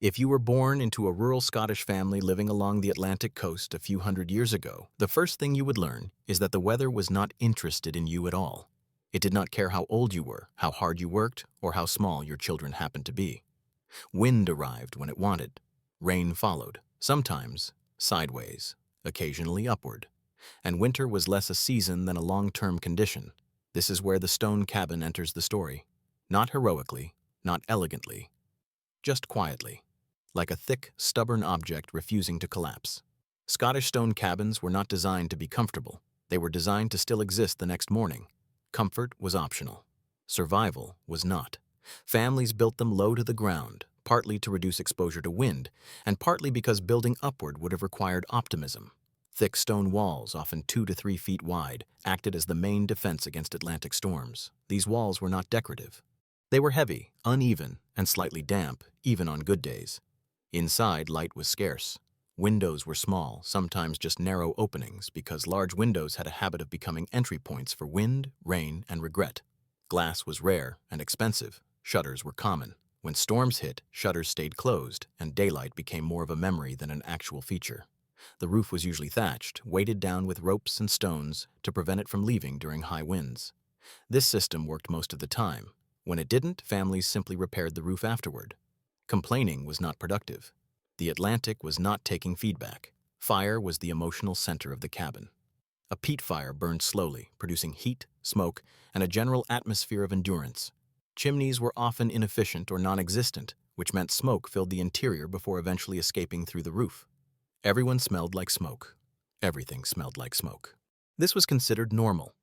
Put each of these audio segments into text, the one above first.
If you were born into a rural Scottish family living along the Atlantic coast a few hundred years ago, the first thing you would learn is that the weather was not interested in you at all. It did not care how old you were, how hard you worked, or how small your children happened to be. Wind arrived when it wanted. Rain followed, sometimes sideways, occasionally upward. And winter was less a season than a long-term condition. This is where the stone cabin enters the story. Not heroically, not elegantly, just quietly, like a thick, stubborn object refusing to collapse. Scottish stone cabins were not designed to be comfortable. They were designed to still exist the next morning. Comfort was optional. Survival was not. Families built them low to the ground, partly to reduce exposure to wind, and partly because building upward would have required optimism. Thick stone walls, often 2 to 3 feet wide, acted as the main defense against Atlantic storms. These walls were not decorative. They were heavy, uneven, and slightly damp, even on good days. Inside, light was scarce. Windows were small, sometimes just narrow openings, because large windows had a habit of becoming entry points for wind, rain, and regret. Glass was rare and expensive. Shutters were common. When storms hit, shutters stayed closed, and daylight became more of a memory than an actual feature. The roof was usually thatched, weighted down with ropes and stones to prevent it from leaving during high winds. This system worked most of the time. When it didn't, families simply repaired the roof afterward. Complaining was not productive. The Atlantic was not taking feedback. Fire was the emotional center of the cabin. A peat fire burned slowly, producing heat, smoke, and a general atmosphere of endurance. Chimneys were often inefficient or non-existent, which meant smoke filled the interior before eventually escaping through the roof. Everyone smelled like smoke. Everything smelled like smoke. This was considered normal.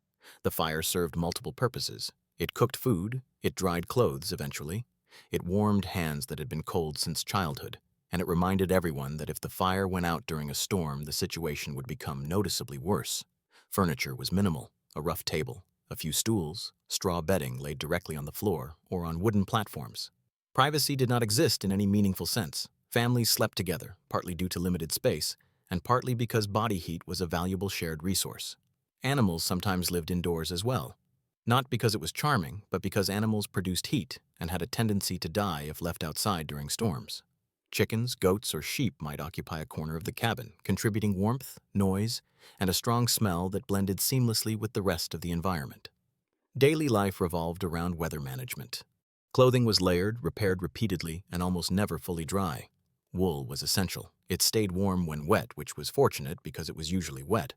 The fire served multiple purposes. It cooked food, it dried clothes eventually, it warmed hands that had been cold since childhood, and it reminded everyone that if the fire went out during a storm, the situation would become noticeably worse. Furniture was minimal: a rough table, a few stools, straw bedding laid directly on the floor or on wooden platforms. Privacy did not exist in any meaningful sense. Families slept together, partly due to limited space, and partly because body heat was a valuable shared resource. Animals sometimes lived indoors as well. Not because it was charming, but because animals produced heat and had a tendency to die if left outside during storms. Chickens, goats, or sheep might occupy a corner of the cabin, contributing warmth, noise, and a strong smell that blended seamlessly with the rest of the environment. Daily life revolved around weather management. Clothing was layered, repaired repeatedly, and almost never fully dry. Wool was essential. It stayed warm when wet, which was fortunate because it was usually wet.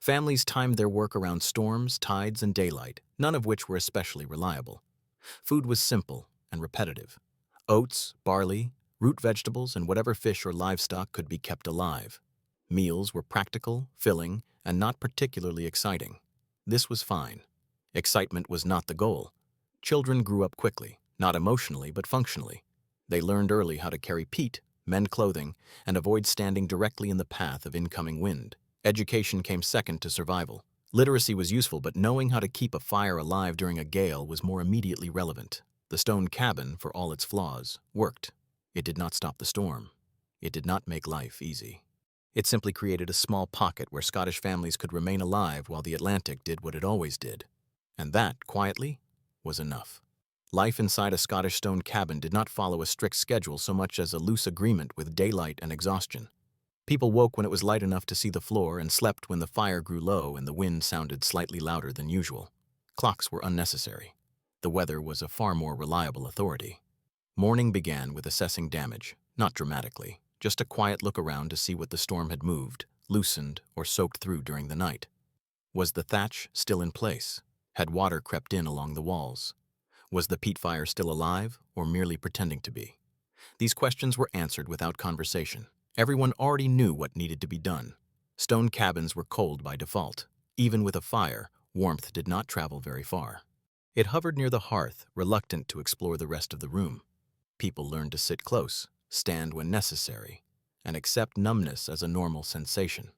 Families timed their work around storms, tides, and daylight, none of which were especially reliable. Food was simple and repetitive. Oats, barley, root vegetables, and whatever fish or livestock could be kept alive. Meals were practical, filling, and not particularly exciting. This was fine. Excitement was not the goal. Children grew up quickly, not emotionally but functionally. They learned early how to carry peat, mend clothing, and avoid standing directly in the path of incoming wind. Education came second to survival. Literacy was useful, but knowing how to keep a fire alive during a gale was more immediately relevant. The stone cabin, for all its flaws, worked. It did not stop the storm. It did not make life easy. It simply created a small pocket where Scottish families could remain alive while the Atlantic did what it always did. And that, quietly, was enough. Life inside a Scottish stone cabin did not follow a strict schedule so much as a loose agreement with daylight and exhaustion. People woke when it was light enough to see the floor and slept when the fire grew low and the wind sounded slightly louder than usual. Clocks were unnecessary. The weather was a far more reliable authority. Morning began with assessing damage, not dramatically, just a quiet look around to see what the storm had moved, loosened, or soaked through during the night. Was the thatch still in place? Had water crept in along the walls? Was the peat fire still alive, or merely pretending to be? These questions were answered without conversation. Everyone already knew what needed to be done. Stone cabins were cold by default. Even with a fire, warmth did not travel very far. It hovered near the hearth, reluctant to explore the rest of the room. People learned to sit close, stand when necessary, and accept numbness as a normal sensation.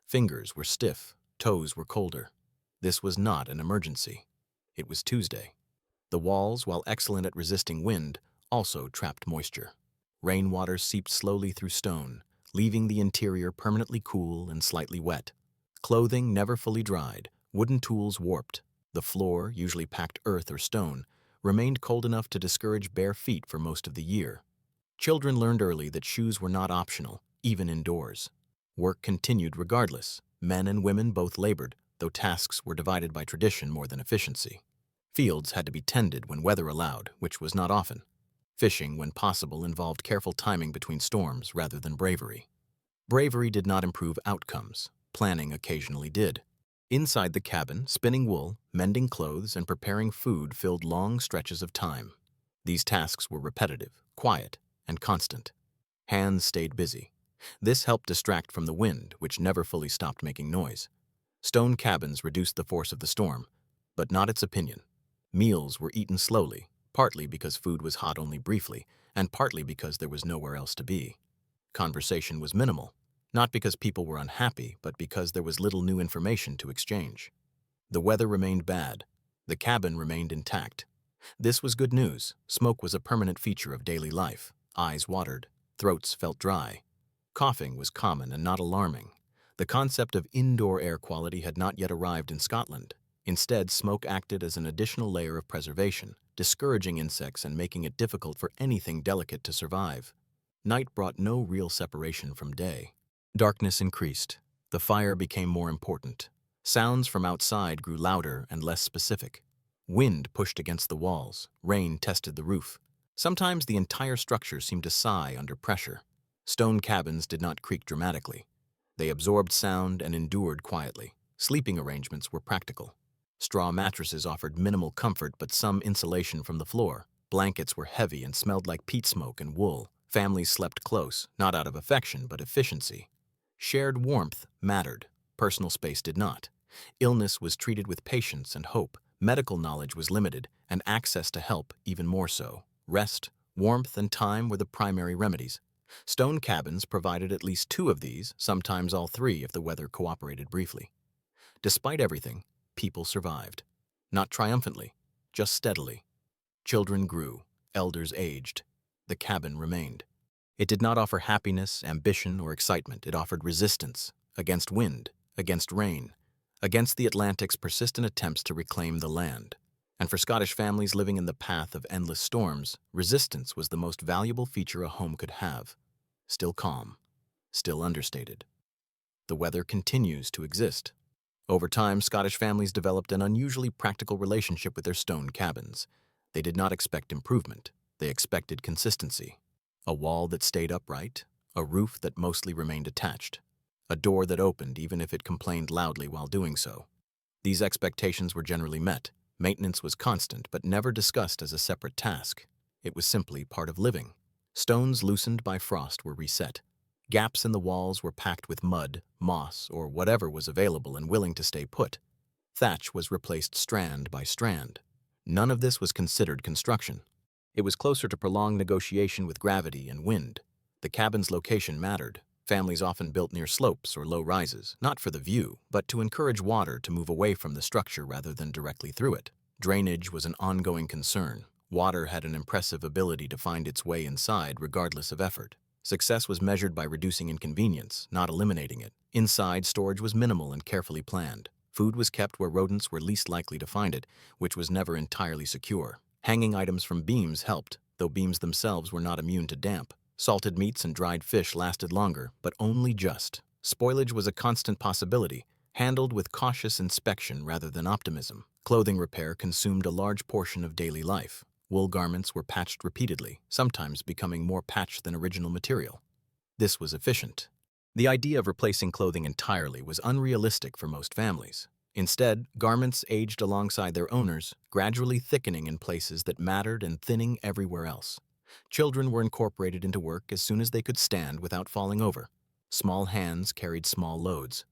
Fingers were stiff, toes were colder. This was not an emergency. It was Tuesday. The walls, while excellent at resisting wind, also trapped moisture. Rainwater seeped slowly through stone, leaving the interior permanently cool and slightly wet. Clothing never fully dried, wooden tools warped. The floor, usually packed earth or stone, remained cold enough to discourage bare feet for most of the year. Children learned early that shoes were not optional, even indoors. Work continued regardless. Men and women both labored, though tasks were divided by tradition more than efficiency. Fields had to be tended when weather allowed, which was not often. Fishing, when possible, involved careful timing between storms rather than bravery. Bravery did not improve outcomes. Planning occasionally did. Inside the cabin, spinning wool, mending clothes, and preparing food filled long stretches of time. These tasks were repetitive, quiet, and constant. Hands stayed busy. This helped distract from the wind, which never fully stopped making noise. Stone cabins reduced the force of the storm, but not its opinion. Meals were eaten slowly, partly because food was hot only briefly, and partly because there was nowhere else to be. Conversation was minimal, not because people were unhappy, but because there was little new information to exchange. The weather remained bad. The cabin remained intact. This was good news. Smoke was a permanent feature of daily life. Eyes watered. Throats felt dry. Coughing was common and not alarming. The concept of indoor air quality had not yet arrived in Scotland. Instead, smoke acted as an additional layer of preservation, discouraging insects and making it difficult for anything delicate to survive. Night brought no real separation from day. Darkness increased. The fire became more important. Sounds from outside grew louder and less specific. Wind pushed against the walls. Rain tested the roof. Sometimes the entire structure seemed to sigh under pressure. Stone cabins did not creak dramatically. They absorbed sound and endured quietly. Sleeping arrangements were practical. Straw mattresses offered minimal comfort but some insulation from the floor. Blankets were heavy and smelled like peat smoke and wool. Families slept close, not out of affection but efficiency. Shared warmth mattered. Personal space did not. Illness was treated with patience and hope. Medical knowledge was limited, and access to help even more so. Rest, warmth, and time were the primary remedies. Stone cabins provided at least two of these, sometimes all three if the weather cooperated briefly. Despite everything, people survived. Not triumphantly, just steadily. Children grew, elders aged. The cabin remained. It did not offer happiness, ambition, or excitement. It offered resistance, against wind, against rain, against the Atlantic's persistent attempts to reclaim the land. And for Scottish families living in the path of endless storms, resistance was the most valuable feature a home could have. Still calm, still understated. The weather continues to exist. Over time, Scottish families developed an unusually practical relationship with their stone cabins. They did not expect improvement. They expected consistency. A wall that stayed upright, a roof that mostly remained attached, a door that opened even if it complained loudly while doing so. These expectations were generally met. Maintenance was constant but never discussed as a separate task. It was simply part of living. Stones loosened by frost were reset. Gaps in the walls were packed with mud, moss, or whatever was available and willing to stay put. Thatch was replaced strand by strand. None of this was considered construction. It was closer to prolonged negotiation with gravity and wind. The cabin's location mattered. Families often built near slopes or low rises, not for the view, but to encourage water to move away from the structure rather than directly through it. Drainage was an ongoing concern. Water had an impressive ability to find its way inside regardless of effort. Success was measured by reducing inconvenience, not eliminating it. Inside, storage was minimal and carefully planned. Food was kept where rodents were least likely to find it, which was never entirely secure. Hanging items from beams helped, though beams themselves were not immune to damp. Salted meats and dried fish lasted longer, but only just. Spoilage was a constant possibility, handled with cautious inspection rather than optimism. Clothing repair consumed a large portion of daily life. Wool garments were patched repeatedly, sometimes becoming more patched than original material. This was efficient. The idea of replacing clothing entirely was unrealistic for most families. Instead, garments aged alongside their owners, gradually thickening in places that mattered and thinning everywhere else. Children were incorporated into work as soon as they could stand without falling over. Small hands carried small loads.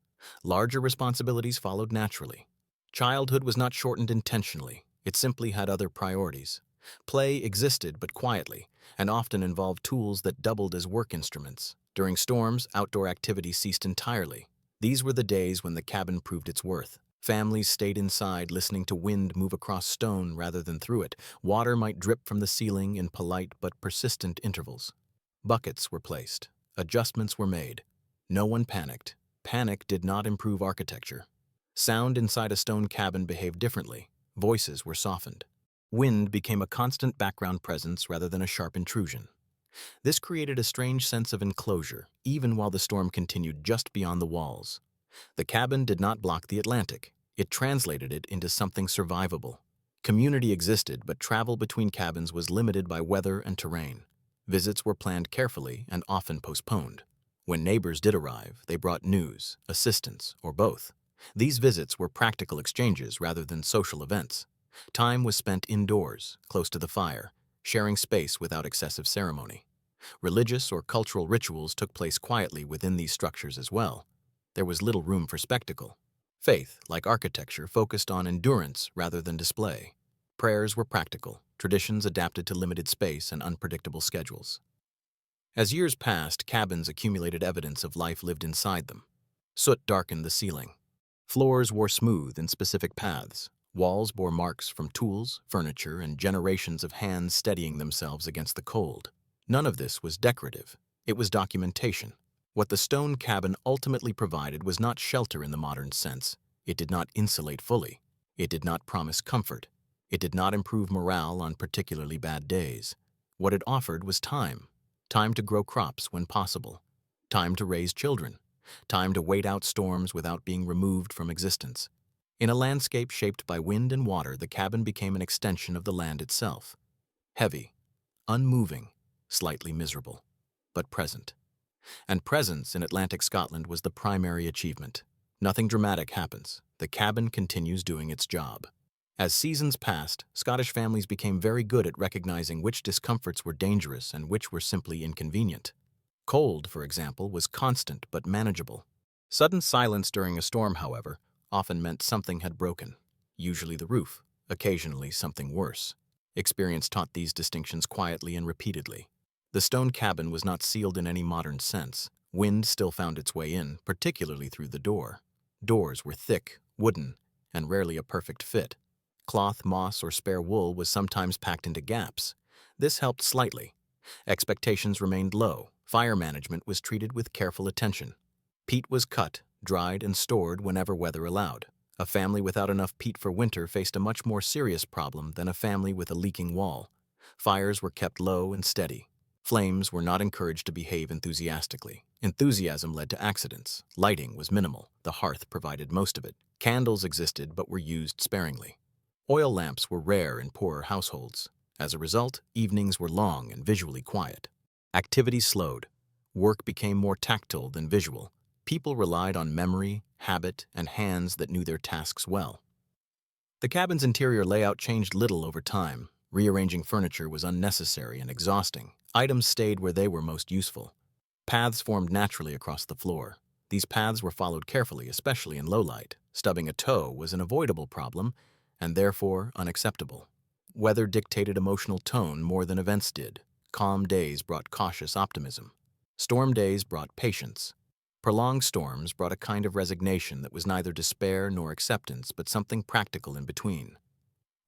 Larger responsibilities followed naturally. Childhood was not shortened intentionally. It simply had other priorities. Play existed but quietly, and often involved tools that doubled as work instruments. During storms, outdoor activity ceased entirely. These were the days when the cabin proved its worth. Families stayed inside, listening to wind move across stone rather than through it. Water might drip from the ceiling in polite but persistent intervals. Buckets were placed. Adjustments were made. No one panicked. Panic did not improve architecture. Sound inside a stone cabin behaved differently. Voices were softened. Wind became a constant background presence rather than a sharp intrusion. This created a strange sense of enclosure, even while the storm continued just beyond the walls. The cabin did not block the Atlantic. It translated it into something survivable. Community existed, but travel between cabins was limited by weather and terrain. Visits were planned carefully and often postponed. When neighbors did arrive, they brought news, assistance, or both. These visits were practical exchanges rather than social events. Time was spent indoors, close to the fire, sharing space without excessive ceremony. Religious or cultural rituals took place quietly within these structures as well. There was little room for spectacle. Faith, like architecture, focused on endurance rather than display. Prayers were practical, traditions adapted to limited space and unpredictable schedules. As years passed, cabins accumulated evidence of life lived inside them. Soot darkened the ceiling. Floors wore smooth in specific paths. Walls bore marks from tools, furniture, and generations of hands steadying themselves against the cold. None of this was decorative. It was documentation. What the stone cabin ultimately provided was not shelter in the modern sense. It did not insulate fully. It did not promise comfort. It did not improve morale on particularly bad days. What it offered was time. Time to grow crops when possible. Time to raise children. Time to wait out storms without being removed from existence. In a landscape shaped by wind and water, the cabin became an extension of the land itself. Heavy, unmoving, slightly miserable, but present. And presence in Atlantic Scotland was the primary achievement. Nothing dramatic happens. The cabin continues doing its job. As seasons passed, Scottish families became very good at recognizing which discomforts were dangerous and which were simply inconvenient. Cold, for example, was constant but manageable. Sudden silence during a storm, however, often meant something had broken. Usually the roof, occasionally something worse. Experience taught these distinctions quietly and repeatedly. The stone cabin was not sealed in any modern sense. Wind still found its way in, particularly through the door. Doors were thick, wooden, and rarely a perfect fit. Cloth, moss, or spare wool was sometimes packed into gaps. This helped slightly. Expectations remained low. Fire management was treated with careful attention. Peat was cut, dried, and stored whenever weather allowed. A family without enough peat for winter faced a much more serious problem than a family with a leaking wall. Fires were kept low and steady. Flames were not encouraged to behave enthusiastically. Enthusiasm led to accidents. Lighting was minimal. The hearth provided most of it. Candles existed but were used sparingly. Oil lamps were rare in poorer households. As a result, evenings were long and visually quiet. Activity slowed. Work became more tactile than visual. People relied on memory, habit, and hands that knew their tasks well. The cabin's interior layout changed little over time. Rearranging furniture was unnecessary and exhausting. Items stayed where they were most useful. Paths formed naturally across the floor. These paths were followed carefully, especially in low light. Stubbing a toe was an avoidable problem, and therefore unacceptable. Weather dictated emotional tone more than events did. Calm days brought cautious optimism. Storm days brought patience. Prolonged storms brought a kind of resignation that was neither despair nor acceptance, but something practical in between.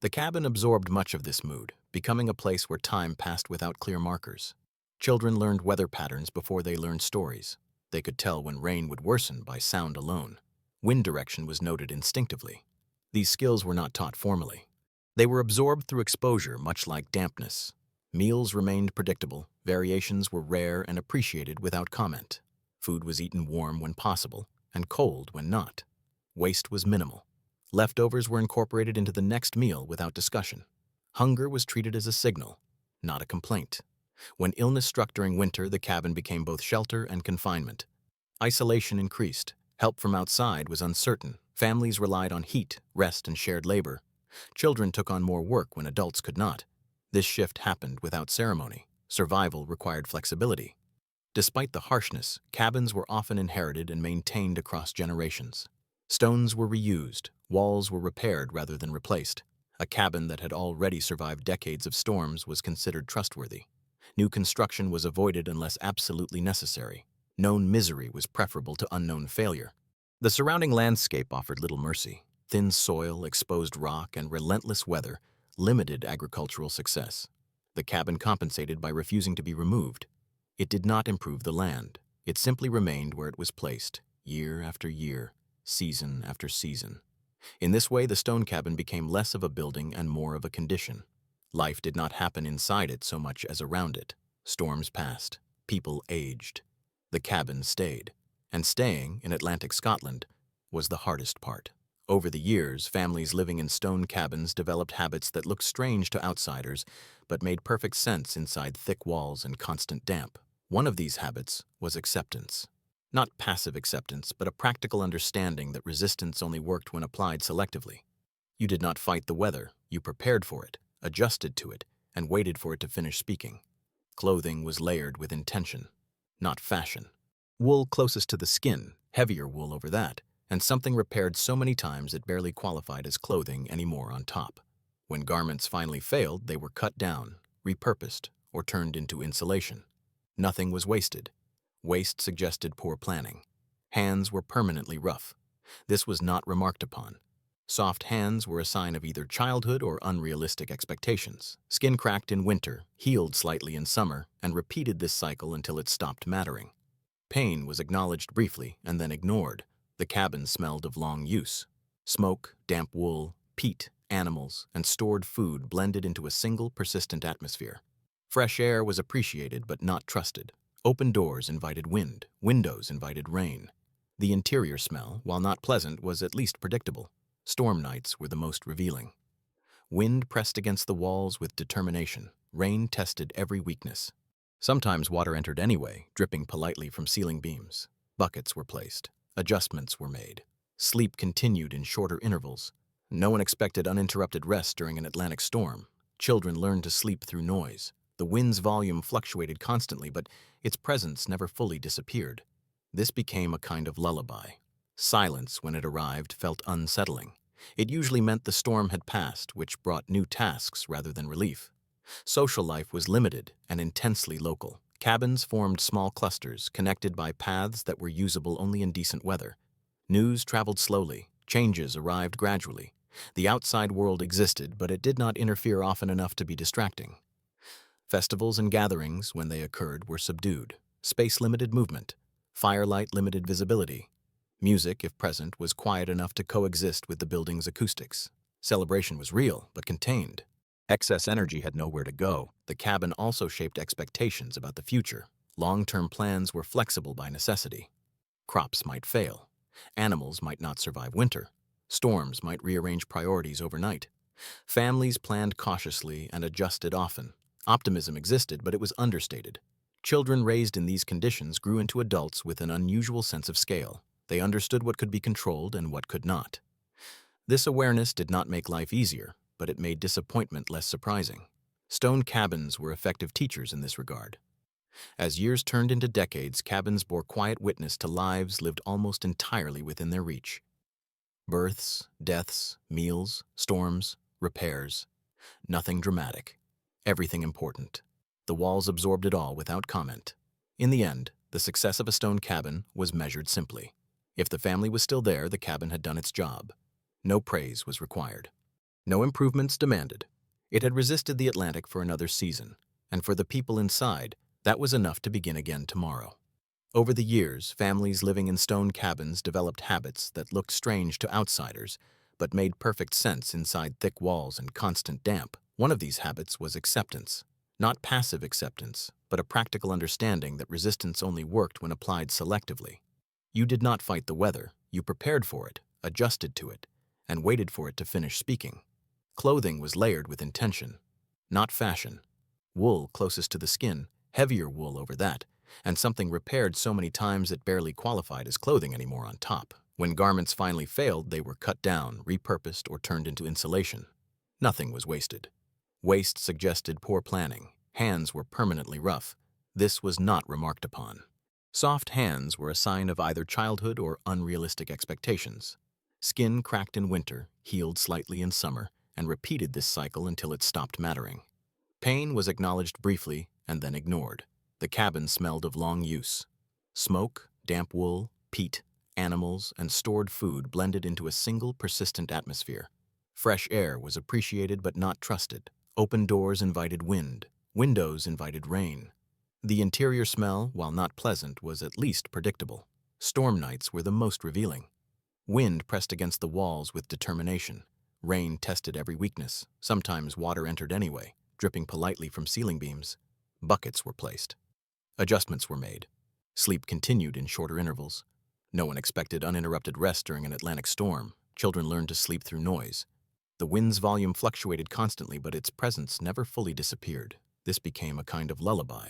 The cabin absorbed much of this mood, becoming a place where time passed without clear markers. Children learned weather patterns before they learned stories. They could tell when rain would worsen by sound alone. Wind direction was noted instinctively. These skills were not taught formally. They were absorbed through exposure, much like dampness. Meals remained predictable, variations were rare and appreciated without comment. Food was eaten warm when possible, and cold when not. Waste was minimal. Leftovers were incorporated into the next meal without discussion. Hunger was treated as a signal, not a complaint. When illness struck during winter, the cabin became both shelter and confinement. Isolation increased. Help from outside was uncertain. Families relied on heat, rest, and shared labor. Children took on more work when adults could not. This shift happened without ceremony. Survival required flexibility. Despite the harshness, cabins were often inherited and maintained across generations. Stones were reused, walls were repaired rather than replaced. A cabin that had already survived decades of storms was considered trustworthy. New construction was avoided unless absolutely necessary. Known misery was preferable to unknown failure. The surrounding landscape offered little mercy. Thin soil, exposed rock, and relentless weather limited agricultural success. The cabin compensated by refusing to be removed. It did not improve the land. It simply remained where it was placed, year after year, season after season. In this way, the stone cabin became less of a building and more of a condition. Life did not happen inside it so much as around it. Storms passed. People aged. The cabin stayed. And staying in Atlantic Scotland was the hardest part. Over the years, families living in stone cabins developed habits that looked strange to outsiders, but made perfect sense inside thick walls and constant damp. One of these habits was acceptance. Not passive acceptance, but a practical understanding that resistance only worked when applied selectively. You did not fight the weather, you prepared for it, adjusted to it, and waited for it to finish speaking. Clothing was layered with intention, not fashion. Wool closest to the skin, heavier wool over that, and something repaired so many times it barely qualified as clothing anymore on top. When garments finally failed, they were cut down, repurposed, or turned into insulation. Nothing was wasted. Waste suggested poor planning. Hands were permanently rough. This was not remarked upon. Soft hands were a sign of either childhood or unrealistic expectations. Skin cracked in winter, healed slightly in summer, and repeated this cycle until it stopped mattering. Pain was acknowledged briefly and then ignored. The cabin smelled of long use. Smoke, damp wool, peat, animals, and stored food blended into a single persistent atmosphere. Fresh air was appreciated but not trusted. Open doors invited wind, windows invited rain. The interior smell, while not pleasant, was at least predictable. Storm nights were the most revealing. Wind pressed against the walls with determination. Rain tested every weakness. Sometimes water entered anyway, dripping politely from ceiling beams. Buckets were placed. Adjustments were made. Sleep continued in shorter intervals. No one expected uninterrupted rest during an Atlantic storm. Children learned to sleep through noise. The wind's volume fluctuated constantly, but its presence never fully disappeared. This became a kind of lullaby. Silence, when it arrived, felt unsettling. It usually meant the storm had passed, which brought new tasks rather than relief. Social life was limited and intensely local. Cabins formed small clusters, connected by paths that were usable only in decent weather. News traveled slowly. Changes arrived gradually. The outside world existed, but it did not interfere often enough to be distracting. Festivals and gatherings, when they occurred, were subdued. Space limited movement. Firelight limited visibility. Music, if present, was quiet enough to coexist with the building's acoustics. Celebration was real, but contained. Excess energy had nowhere to go. The cabin also shaped expectations about the future. Long-term plans were flexible by necessity. Crops might fail. Animals might not survive winter. Storms might rearrange priorities overnight. Families planned cautiously and adjusted often. Optimism existed, but it was understated. Children raised in these conditions grew into adults with an unusual sense of scale. They understood what could be controlled and what could not. This awareness did not make life easier, but it made disappointment less surprising. Stone cabins were effective teachers in this regard. As years turned into decades, cabins bore quiet witness to lives lived almost entirely within their reach. Births, deaths, meals, storms, repairs. Nothing dramatic. Everything important. The walls absorbed it all without comment. In the end, the success of a stone cabin was measured simply. If the family was still there, the cabin had done its job. No praise was required. No improvements demanded. It had resisted the Atlantic for another season, and for the people inside, that was enough to begin again tomorrow. Over the years, families living in stone cabins developed habits that looked strange to outsiders, but made perfect sense inside thick walls and constant damp. One of these habits was acceptance. Not passive acceptance, but a practical understanding that resistance only worked when applied selectively. You did not fight the weather, you prepared for it, adjusted to it, and waited for it to finish speaking. Clothing was layered with intention, not fashion. Wool closest to the skin, heavier wool over that, and something repaired so many times it barely qualified as clothing anymore on top. When garments finally failed, they were cut down, repurposed, or turned into insulation. Nothing was wasted. Waste suggested poor planning. Hands were permanently rough. This was not remarked upon. Soft hands were a sign of either childhood or unrealistic expectations. Skin cracked in winter, healed slightly in summer, and repeated this cycle until it stopped mattering. Pain was acknowledged briefly and then ignored. The cabin smelled of long use. Smoke, damp wool, peat, animals, and stored food blended into a single persistent atmosphere. Fresh air was appreciated but not trusted. Open doors invited wind. Windows invited rain. The interior smell, while not pleasant, was at least predictable. Storm nights were the most revealing. Wind pressed against the walls with determination. Rain tested every weakness. Sometimes water entered anyway, dripping politely from ceiling beams. Buckets were placed. Adjustments were made. Sleep continued in shorter intervals. No one expected uninterrupted rest during an Atlantic storm. Children learned to sleep through noise. The wind's volume fluctuated constantly, but its presence never fully disappeared. This became a kind of lullaby.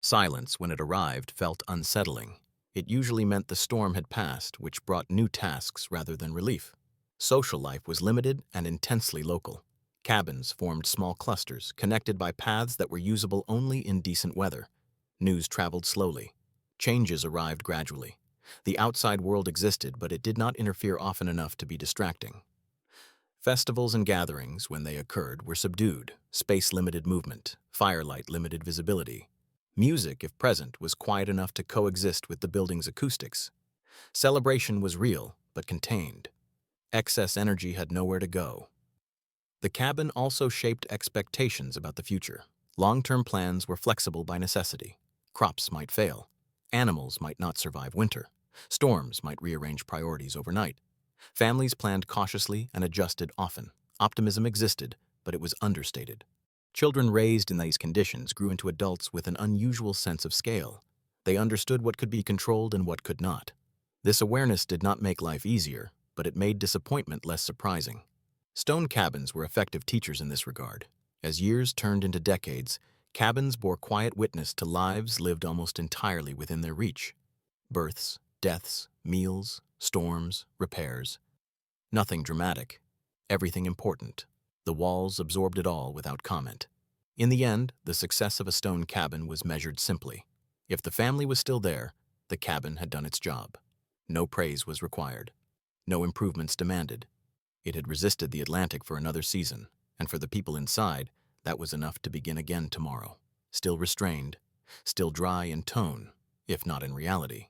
Silence, when it arrived, felt unsettling. It usually meant the storm had passed, which brought new tasks rather than relief. Social life was limited and intensely local. Cabins formed small clusters, connected by paths that were usable only in decent weather. News traveled slowly. Changes arrived gradually. The outside world existed, but it did not interfere often enough to be distracting. Festivals and gatherings, when they occurred, were subdued. Space limited movement. Firelight limited visibility. Music, if present, was quiet enough to coexist with the building's acoustics. Celebration was real, but contained. Excess energy had nowhere to go. The cabin also shaped expectations about the future. Long-term plans were flexible by necessity. Crops might fail. Animals might not survive winter. Storms might rearrange priorities overnight. Families planned cautiously and adjusted often. Optimism existed, but it was understated. Children raised in these conditions grew into adults with an unusual sense of scale. They understood what could be controlled and what could not. This awareness did not make life easier, but it made disappointment less surprising. Stone cabins were effective teachers in this regard. As years turned into decades, cabins bore quiet witness to lives lived almost entirely within their reach. Births, deaths, meals, storms, repairs. Nothing dramatic. Everything important. The walls absorbed it all without comment. In the end, the success of a stone cabin was measured simply. If the family was still there, the cabin had done its job. No praise was required. No improvements demanded. It had resisted the Atlantic for another season, and for the people inside, that was enough to begin again tomorrow. Still restrained, still dry in tone, if not in reality.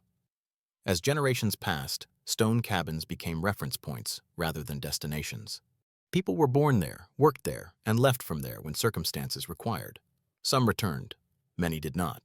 As generations passed, stone cabins became reference points rather than destinations. People were born there, worked there, and left from there when circumstances required. Some returned. Many did not.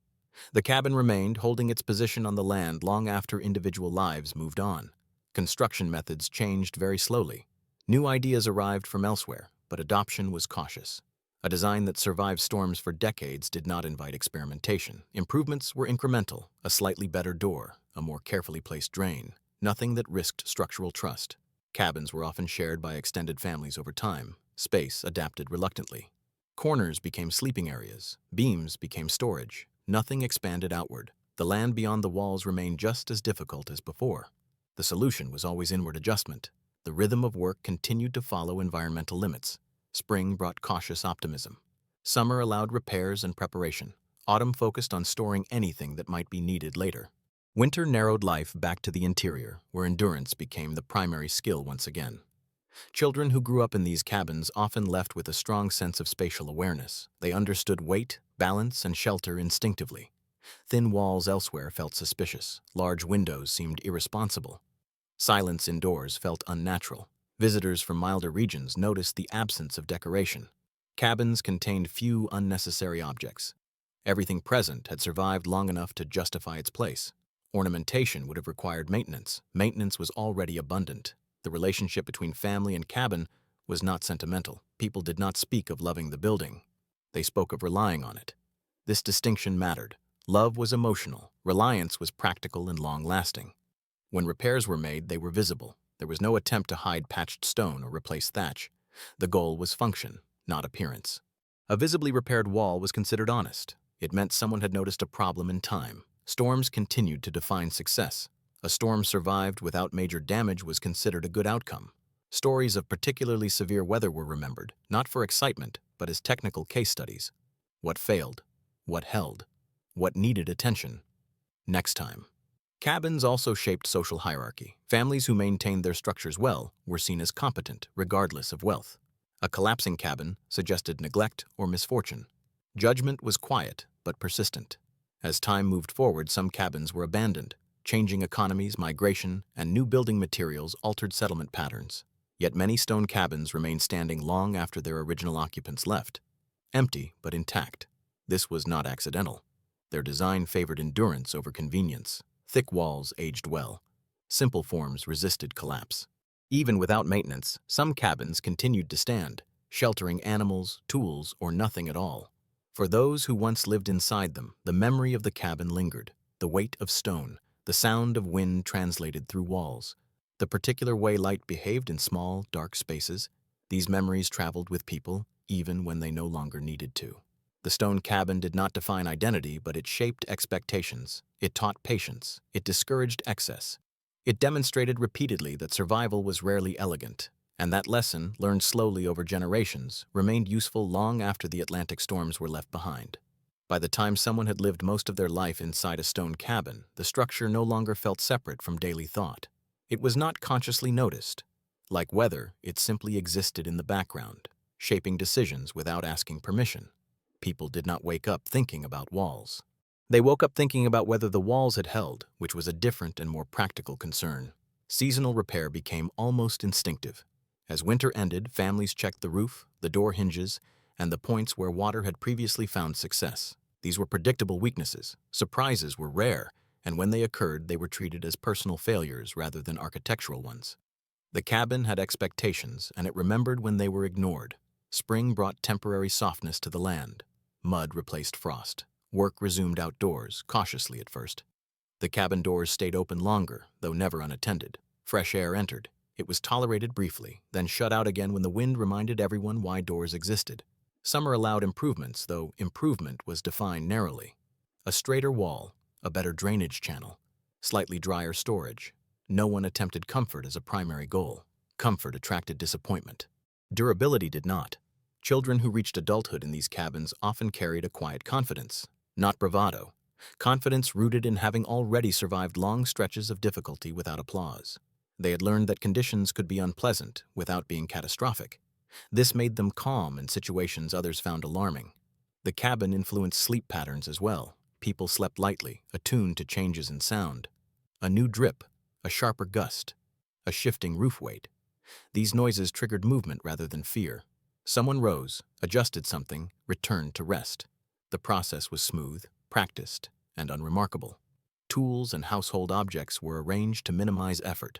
The cabin remained, holding its position on the land long after individual lives moved on. Construction methods changed very slowly. New ideas arrived from elsewhere, but adoption was cautious. A design that survived storms for decades did not invite experimentation. Improvements were incremental: a slightly better door, a more carefully placed drain, nothing that risked structural trust. Cabins were often shared by extended families over time. Space adapted reluctantly. Corners became sleeping areas. Beams became storage. Nothing expanded outward. The land beyond the walls remained just as difficult as before. The solution was always inward adjustment. The rhythm of work continued to follow environmental limits. Spring brought cautious optimism. Summer allowed repairs and preparation. Autumn focused on storing anything that might be needed later. Winter narrowed life back to the interior, where endurance became the primary skill once again. Children who grew up in these cabins often left with a strong sense of spatial awareness. They understood weight, balance, and shelter instinctively. Thin walls elsewhere felt suspicious. Large windows seemed irresponsible. Silence indoors felt unnatural. Visitors from milder regions noticed the absence of decoration. Cabins contained few unnecessary objects. Everything present had survived long enough to justify its place. Ornamentation would have required maintenance. Maintenance was already abundant. The relationship between family and cabin was not sentimental. People did not speak of loving the building. They spoke of relying on it. This distinction mattered. Love was emotional. Reliance was practical and long-lasting. When repairs were made, they were visible. There was no attempt to hide patched stone or replace thatch. The goal was function, not appearance. A visibly repaired wall was considered honest. It meant someone had noticed a problem in time. Storms continued to define success. A storm survived without major damage was considered a good outcome. Stories of particularly severe weather were remembered, not for excitement, but as technical case studies. What failed? What held? What needed attention? Next time. Cabins also shaped social hierarchy. Families who maintained their structures well were seen as competent, regardless of wealth. A collapsing cabin suggested neglect or misfortune. Judgment was quiet, but persistent. As time moved forward, some cabins were abandoned. Changing economies, migration, and new building materials altered settlement patterns. Yet many stone cabins remained standing long after their original occupants left. Empty, but intact. This was not accidental. Their design favored endurance over convenience. Thick walls aged well. Simple forms resisted collapse. Even without maintenance, some cabins continued to stand, sheltering animals, tools, or nothing at all. For those who once lived inside them, the memory of the cabin lingered, the weight of stone, the sound of wind translated through walls, the particular way light behaved in small, dark spaces. These memories traveled with people, even when they no longer needed to. The stone cabin did not define identity, but it shaped expectations. It taught patience. It discouraged excess. It demonstrated repeatedly that survival was rarely elegant, and that lesson, learned slowly over generations, remained useful long after the Atlantic storms were left behind. By the time someone had lived most of their life inside a stone cabin, the structure no longer felt separate from daily thought. It was not consciously noticed. Like weather, it simply existed in the background, shaping decisions without asking permission. People did not wake up thinking about walls. They woke up thinking about whether the walls had held, which was a different and more practical concern. Seasonal repair became almost instinctive. As winter ended, families checked the roof, the door hinges, and the points where water had previously found success. These were predictable weaknesses. Surprises were rare, and when they occurred, they were treated as personal failures rather than architectural ones. The cabin had expectations, and it remembered when they were ignored. Spring brought temporary softness to the land. Mud replaced frost. Work resumed outdoors, cautiously at first. The cabin doors stayed open longer, though never unattended. Fresh air entered. It was tolerated briefly, then shut out again when the wind reminded everyone why doors existed. Summer allowed improvements, though improvement was defined narrowly. A straighter wall, a better drainage channel, slightly drier storage. No one attempted comfort as a primary goal. Comfort attracted disappointment. Durability did not. Children who reached adulthood in these cabins often carried a quiet confidence, not bravado. Confidence rooted in having already survived long stretches of difficulty without applause. They had learned that conditions could be unpleasant without being catastrophic. This made them calm in situations others found alarming. The cabin influenced sleep patterns as well. People slept lightly, attuned to changes in sound. A new drip, a sharper gust, a shifting roof weight. These noises triggered movement rather than fear. Someone rose, adjusted something, returned to rest. The process was smooth, practiced, and unremarkable. Tools and household objects were arranged to minimize effort.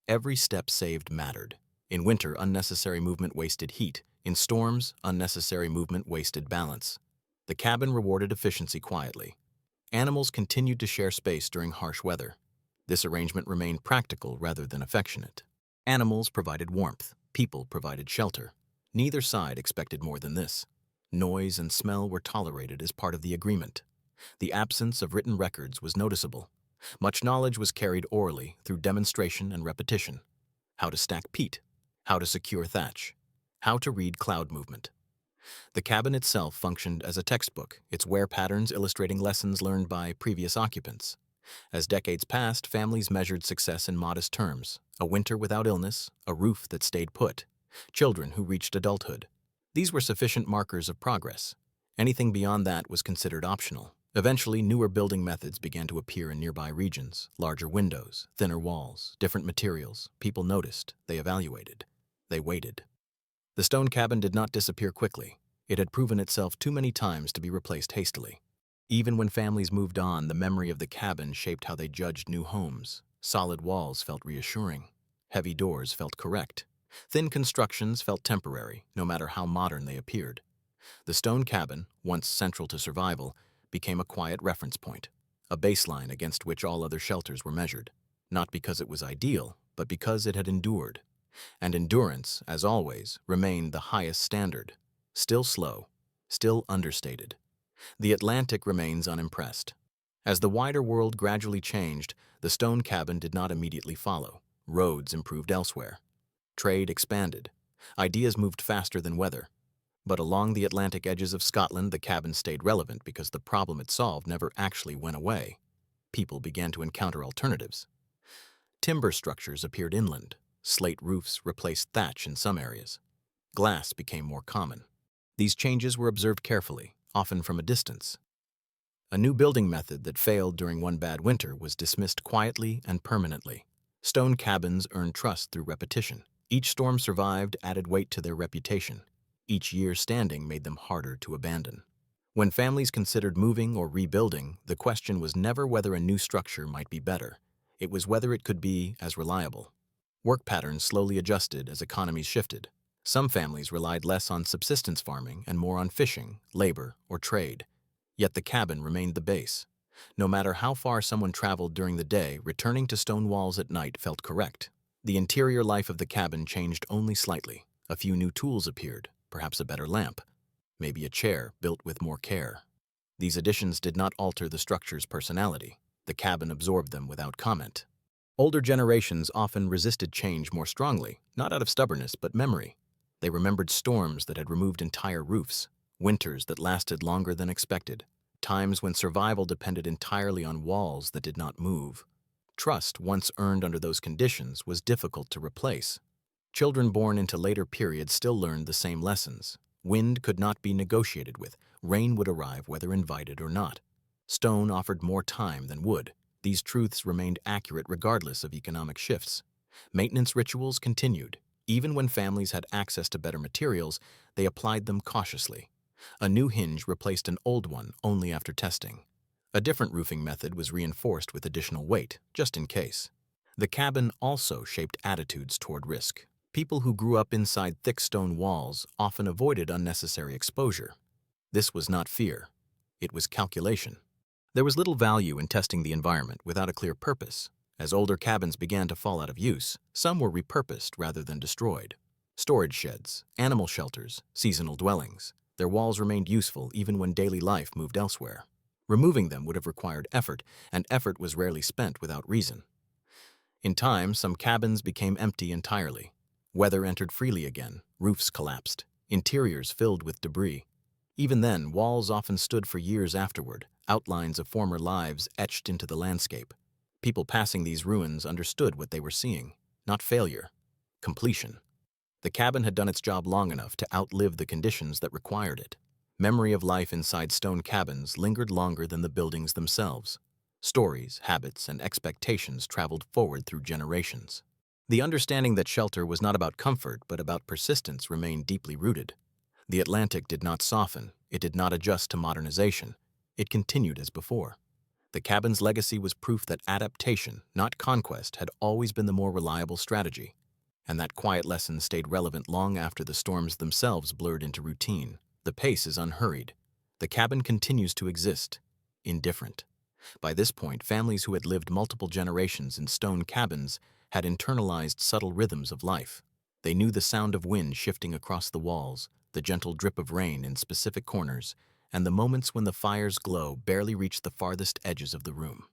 Every step saved mattered. In winter, unnecessary movement wasted heat. In storms, unnecessary movement wasted balance. The cabin rewarded efficiency quietly. Animals continued to share space during harsh weather. This arrangement remained practical rather than affectionate. Animals provided warmth. People provided shelter. Neither side expected more than this. Noise and smell were tolerated as part of the agreement. The absence of written records was noticeable. Much knowledge was carried orally through demonstration and repetition. How to stack peat, how to secure thatch, how to read cloud movement. The cabin itself functioned as a textbook, its wear patterns illustrating lessons learned by previous occupants. As decades passed, families measured success in modest terms: a winter without illness, a roof that stayed put, children who reached adulthood. These were sufficient markers of progress. Anything beyond that was considered optional. Eventually, newer building methods began to appear in nearby regions: larger windows, thinner walls, different materials. People noticed, they evaluated, they waited. The stone cabin did not disappear quickly. It had proven itself too many times to be replaced hastily. Even when families moved on, the memory of the cabin shaped how they judged new homes. Solid walls felt reassuring. Heavy doors felt correct. Thin constructions felt temporary, no matter how modern they appeared. The stone cabin, once central to survival, became a quiet reference point, a baseline against which all other shelters were measured, not because it was ideal, but because it had endured. And endurance, as always, remained the highest standard. Still slow, still understated. The Atlantic remains unimpressed. As the wider world gradually changed, the stone cabin did not immediately follow. Roads improved elsewhere. Trade expanded. Ideas moved faster than weather. But along the Atlantic edges of Scotland, the cabin stayed relevant because the problem it solved never actually went away. People began to encounter alternatives. Timber structures appeared inland. Slate roofs replaced thatch in some areas. Glass became more common. These changes were observed carefully, often from a distance. A new building method that failed during one bad winter was dismissed quietly and permanently. Stone cabins earned trust through repetition. Each storm survived added weight to their reputation. Each year standing made them harder to abandon. When families considered moving or rebuilding, the question was never whether a new structure might be better. It was whether it could be as reliable. Work patterns slowly adjusted as economies shifted. Some families relied less on subsistence farming and more on fishing, labor, or trade. Yet the cabin remained the base. No matter how far someone traveled during the day, returning to stone walls at night felt correct. The interior life of the cabin changed only slightly. A few new tools appeared, perhaps a better lamp, maybe a chair built with more care. These additions did not alter the structure's personality. The cabin absorbed them without comment. Older generations often resisted change more strongly, not out of stubbornness but memory. They remembered storms that had removed entire roofs, winters that lasted longer than expected, times when survival depended entirely on walls that did not move. Trust, once earned under those conditions, was difficult to replace. Children born into later periods still learned the same lessons. Wind could not be negotiated with. Rain would arrive whether invited or not. Stone offered more time than wood. These truths remained accurate regardless of economic shifts. Maintenance rituals continued. Even when families had access to better materials, they applied them cautiously. A new hinge replaced an old one only after testing. A different roofing method was reinforced with additional weight, just in case. The cabin also shaped attitudes toward risk. People who grew up inside thick stone walls often avoided unnecessary exposure. This was not fear. It was calculation. There was little value in testing the environment without a clear purpose. As older cabins began to fall out of use, some were repurposed rather than destroyed. Storage sheds, animal shelters, seasonal dwellings. Their walls remained useful even when daily life moved elsewhere. Removing them would have required effort, and effort was rarely spent without reason. In time, some cabins became empty entirely. Weather entered freely again, roofs collapsed, interiors filled with debris. Even then, walls often stood for years afterward, outlines of former lives etched into the landscape. People passing these ruins understood what they were seeing, not failure, completion. The cabin had done its job long enough to outlive the conditions that required it. Memory of life inside stone cabins lingered longer than the buildings themselves. Stories, habits, and expectations traveled forward through generations. The understanding that shelter was not about comfort but about persistence remained deeply rooted. The Atlantic did not soften, it did not adjust to modernization. It continued as before. The cabin's legacy was proof that adaptation, not conquest, had always been the more reliable strategy. And that quiet lesson stayed relevant long after the storms themselves blurred into routine. The pace is unhurried. The cabin continues to exist, indifferent. By this point, families who had lived multiple generations in stone cabins had internalized subtle rhythms of life. They knew the sound of wind shifting across the walls, the gentle drip of rain in specific corners, and the moments when the fire's glow barely reached the farthest edges of the room.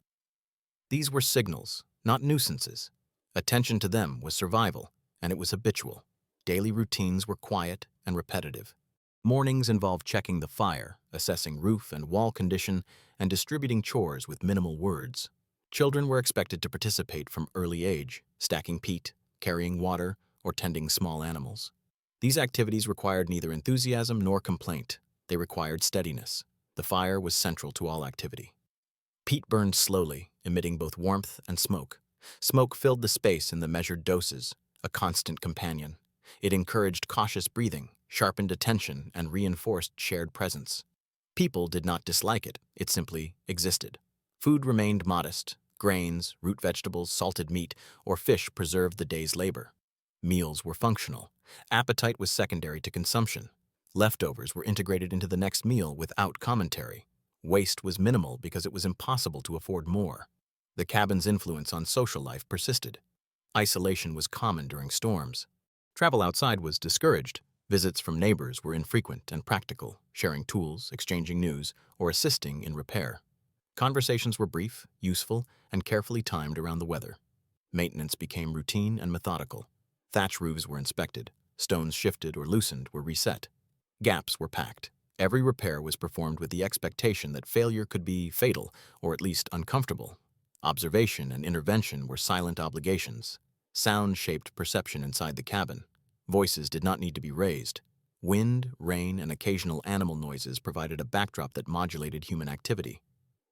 These were signals, not nuisances. Attention to them was survival, and it was habitual. Daily routines were quiet and repetitive. Mornings involved checking the fire, assessing roof and wall condition, and distributing chores with minimal words. Children were expected to participate from early age, stacking peat, carrying water, or tending small animals. These activities required neither enthusiasm nor complaint. They required steadiness. The fire was central to all activity. Peat burned slowly, emitting both warmth and smoke. Smoke filled the space in the measured doses, a constant companion. It encouraged cautious breathing, sharpened attention, and reinforced shared presence. People did not dislike it, it simply existed. Food remained modest. Grains, root vegetables, salted meat, or fish preserved the day's labor. Meals were functional. Appetite was secondary to consumption. Leftovers were integrated into the next meal without commentary. Waste was minimal because it was impossible to afford more. The cabin's influence on social life persisted. Isolation was common during storms. Travel outside was discouraged. Visits from neighbors were infrequent and practical, sharing tools, exchanging news, or assisting in repair. Conversations were brief, useful, and carefully timed around the weather. Maintenance became routine and methodical. Thatch roofs were inspected. Stones shifted or loosened were reset. Gaps were packed. Every repair was performed with the expectation that failure could be fatal, or at least uncomfortable. Observation and intervention were silent obligations. Sound shaped perception inside the cabin. Voices did not need to be raised. Wind, rain, and occasional animal noises provided a backdrop that modulated human activity.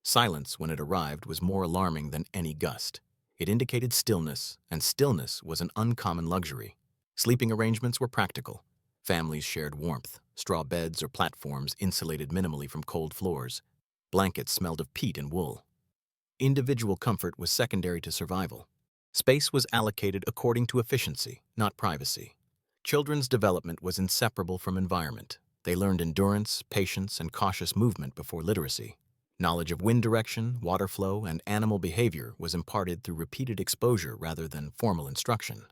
Silence, when it arrived, was more alarming than any gust. It indicated stillness, and stillness was an uncommon luxury. Sleeping arrangements were practical. Families shared warmth. Straw beds or platforms insulated minimally from cold floors. Blankets smelled of peat and wool. Individual comfort was secondary to survival. Space was allocated according to efficiency, not privacy. Children's development was inseparable from environment. They learned endurance, patience, and cautious movement before literacy. Knowledge of wind direction, water flow, and animal behavior was imparted through repeated exposure rather than formal instruction.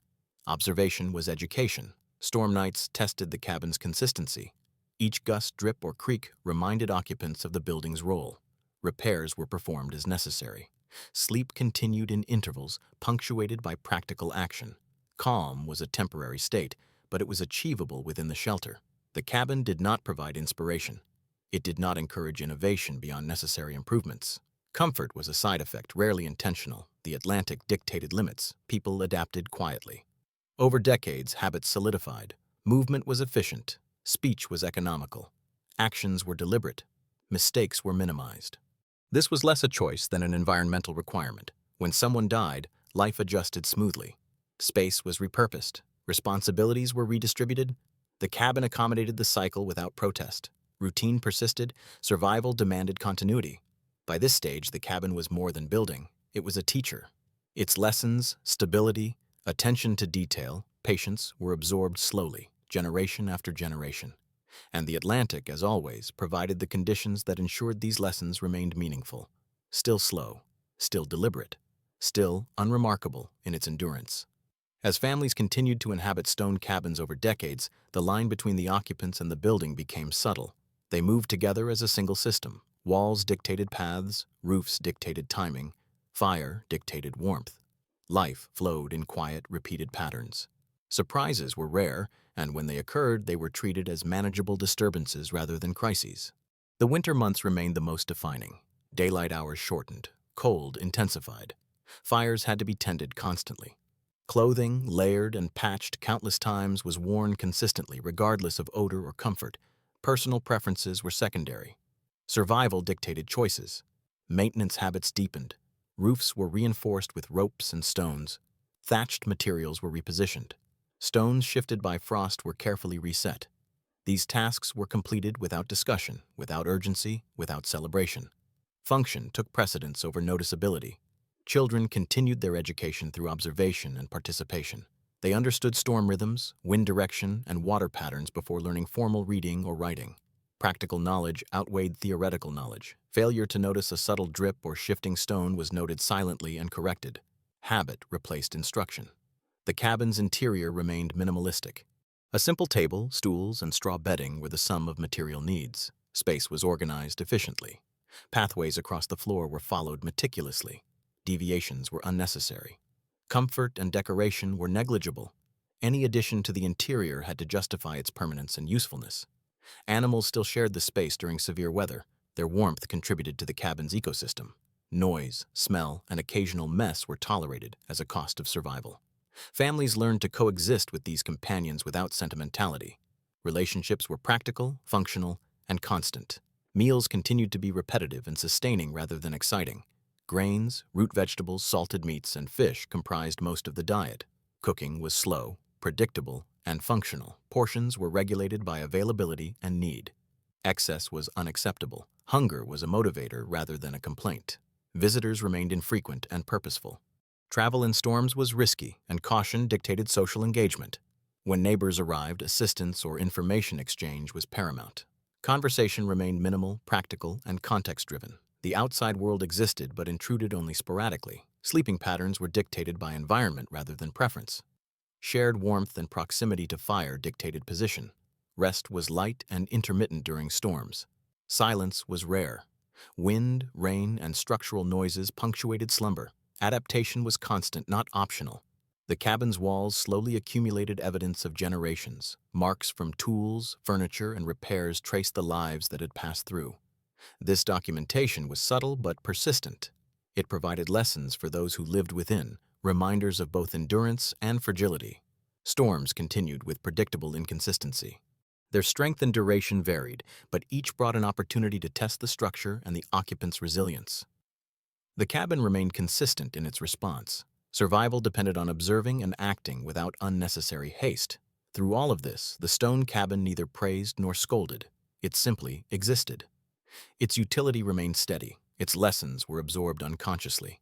Observation was education. Storm nights tested the cabin's consistency. Each gust, drip, or creak reminded occupants of the building's role. Repairs were performed as necessary. Sleep continued in intervals, punctuated by practical action. Calm was a temporary state, but it was achievable within the shelter. The cabin did not provide inspiration. It did not encourage innovation beyond necessary improvements. Comfort was a side effect, rarely intentional. The Atlantic dictated limits. People adapted quietly. Over decades, habits solidified. Movement was efficient. Speech was economical. Actions were deliberate. Mistakes were minimized. This was less a choice than an environmental requirement. When someone died, life adjusted smoothly. Space was repurposed. Responsibilities were redistributed. The cabin accommodated the cycle without protest. Routine persisted. Survival demanded continuity. By this stage, the cabin was more than building. It was a teacher. Its lessons, stability, attention to detail, patience were absorbed slowly, generation after generation. And the Atlantic, as always, provided the conditions that ensured these lessons remained meaningful. Still slow, still deliberate, still unremarkable in its endurance. As families continued to inhabit stone cabins over decades, the line between the occupants and the building became subtle. They moved together as a single system. Walls dictated paths, roofs dictated timing, fire dictated warmth. Life flowed in quiet, repeated patterns. Surprises were rare, and when they occurred, they were treated as manageable disturbances rather than crises. The winter months remained the most defining. Daylight hours shortened, cold intensified. Fires had to be tended constantly. Clothing, layered and patched countless times, was worn consistently, regardless of odor or comfort. Personal preferences were secondary. Survival dictated choices. Maintenance habits deepened. Roofs were reinforced with ropes and stones. Thatched materials were repositioned. Stones shifted by frost were carefully reset. These tasks were completed without discussion, without urgency, without celebration. Function took precedence over noticeability. Children continued their education through observation and participation. They understood storm rhythms, wind direction, and water patterns before learning formal reading or writing. Practical knowledge outweighed theoretical knowledge. Failure to notice a subtle drip or shifting stone was noted silently and corrected. Habit replaced instruction. The cabin's interior remained minimalistic. A simple table, stools, and straw bedding were the sum of material needs. Space was organized efficiently. Pathways across the floor were followed meticulously. Deviations were unnecessary. Comfort and decoration were negligible. Any addition to the interior had to justify its permanence and usefulness. Animals still shared the space during severe weather. Their warmth contributed to the cabin's ecosystem. Noise, smell, and occasional mess were tolerated as a cost of survival. Families learned to coexist with these companions without sentimentality. Relationships were practical, functional, and constant. Meals continued to be repetitive and sustaining rather than exciting. Grains, root vegetables, salted meats, and fish comprised most of the diet. Cooking was slow, predictable, and functional. Portions were regulated by availability and need. Excess was unacceptable. Hunger was a motivator rather than a complaint. Visitors remained infrequent and purposeful. Travel in storms was risky, and caution dictated social engagement. When neighbors arrived, assistance or information exchange was paramount. Conversation remained minimal, practical, and context-driven. The outside world existed but intruded only sporadically. Sleeping patterns were dictated by environment rather than preference. Shared warmth and proximity to fire dictated position. Rest was light and intermittent during storms. Silence was rare. Wind, rain, and structural noises punctuated slumber. Adaptation was constant, not optional. The cabin's walls slowly accumulated evidence of generations. Marks from tools, furniture, and repairs traced the lives that had passed through. This documentation was subtle but persistent. It provided lessons for those who lived within, reminders of both endurance and fragility. Storms continued with predictable inconsistency. Their strength and duration varied, but each brought an opportunity to test the structure and the occupant's resilience. The cabin remained consistent in its response. Survival depended on observing and acting without unnecessary haste. Through all of this, the stone cabin neither praised nor scolded. It simply existed. Its utility remained steady. Its lessons were absorbed unconsciously.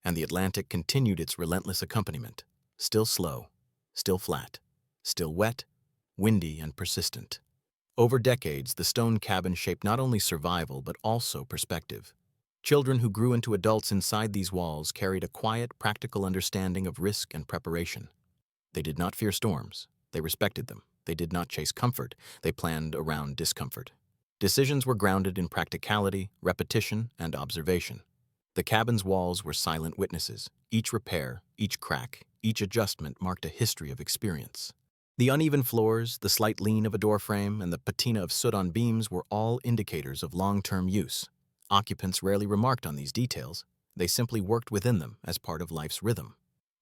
And the Atlantic continued its relentless accompaniment. Still slow, still flat, still wet, windy, and persistent. Over decades, the stone cabin shaped not only survival but also perspective. Children who grew into adults inside these walls carried a quiet, practical understanding of risk and preparation. They did not fear storms. They respected them. They did not chase comfort. They planned around discomfort. Decisions were grounded in practicality, repetition, and observation. The cabin's walls were silent witnesses. Each repair, each crack, each adjustment marked a history of experience. The uneven floors, the slight lean of a doorframe, and the patina of soot on beams were all indicators of long-term use. Occupants rarely remarked on these details. They simply worked within them as part of life's rhythm.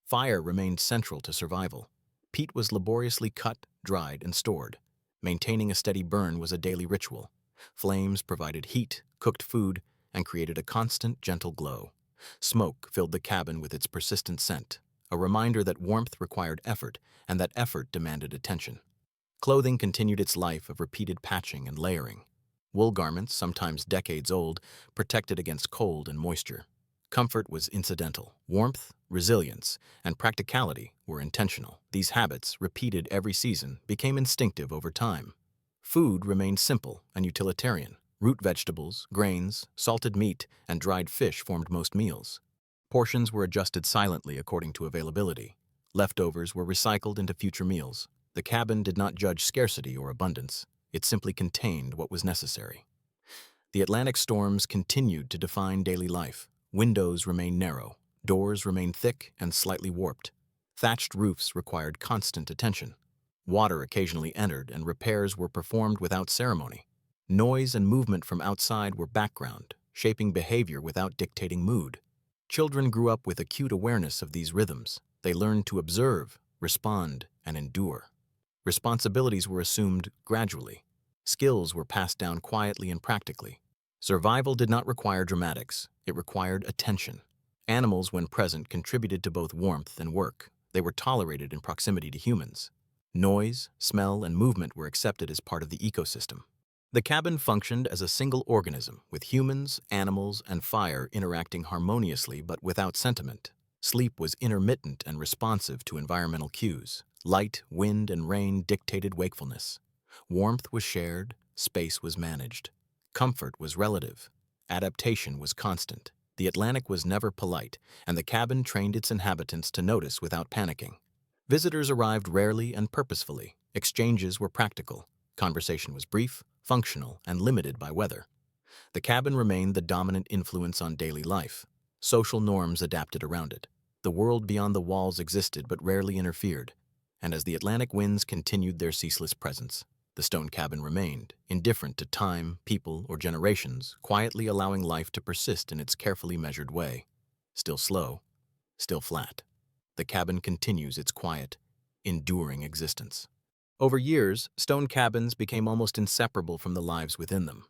Fire remained central to survival. Peat was laboriously cut, dried, and stored. Maintaining a steady burn was a daily ritual. Flames provided heat, cooked food, and created a constant, gentle glow. Smoke filled the cabin with its persistent scent, a reminder that warmth required effort and that effort demanded attention. Clothing continued its life of repeated patching and layering. Wool garments, sometimes decades old, protected against cold and moisture. Comfort was incidental. Warmth, resilience, and practicality were intentional. These habits, repeated every season, became instinctive over time. Food remained simple and utilitarian. Root vegetables, grains, salted meat, and dried fish formed most meals. Portions were adjusted silently according to availability. Leftovers were recycled into future meals. The cabin did not judge scarcity or abundance. It simply contained what was necessary. The Atlantic storms continued to define daily life. Windows remained narrow, doors remained thick and slightly warped. Thatched roofs required constant attention. Water occasionally entered and repairs were performed without ceremony. Noise and movement from outside were background, shaping behavior without dictating mood. Children grew up with acute awareness of these rhythms. They learned to observe, respond, and endure. Responsibilities were assumed gradually. Skills were passed down quietly and practically. Survival did not require dramatics. It required attention. Animals, when present, contributed to both warmth and work. They were tolerated in proximity to humans. Noise, smell, and movement were accepted as part of the ecosystem. The cabin functioned as a single organism, with humans, animals, and fire interacting harmoniously but without sentiment. Sleep was intermittent and responsive to environmental cues. Light, wind, and rain dictated wakefulness. Warmth was shared, space was managed. Comfort was relative. Adaptation was constant. The Atlantic was never polite, and the cabin trained its inhabitants to notice without panicking. Visitors arrived rarely and purposefully. Exchanges were practical. Conversation was brief, functional, and limited by weather. The cabin remained the dominant influence on daily life. Social norms adapted around it. The world beyond the walls existed but rarely interfered. And as the Atlantic winds continued their ceaseless presence, the stone cabin remained, indifferent to time, people, or generations, quietly allowing life to persist in its carefully measured way. Still slow, still flat. The cabin continues its quiet, enduring existence. Over years, stone cabins became almost inseparable from the lives within them.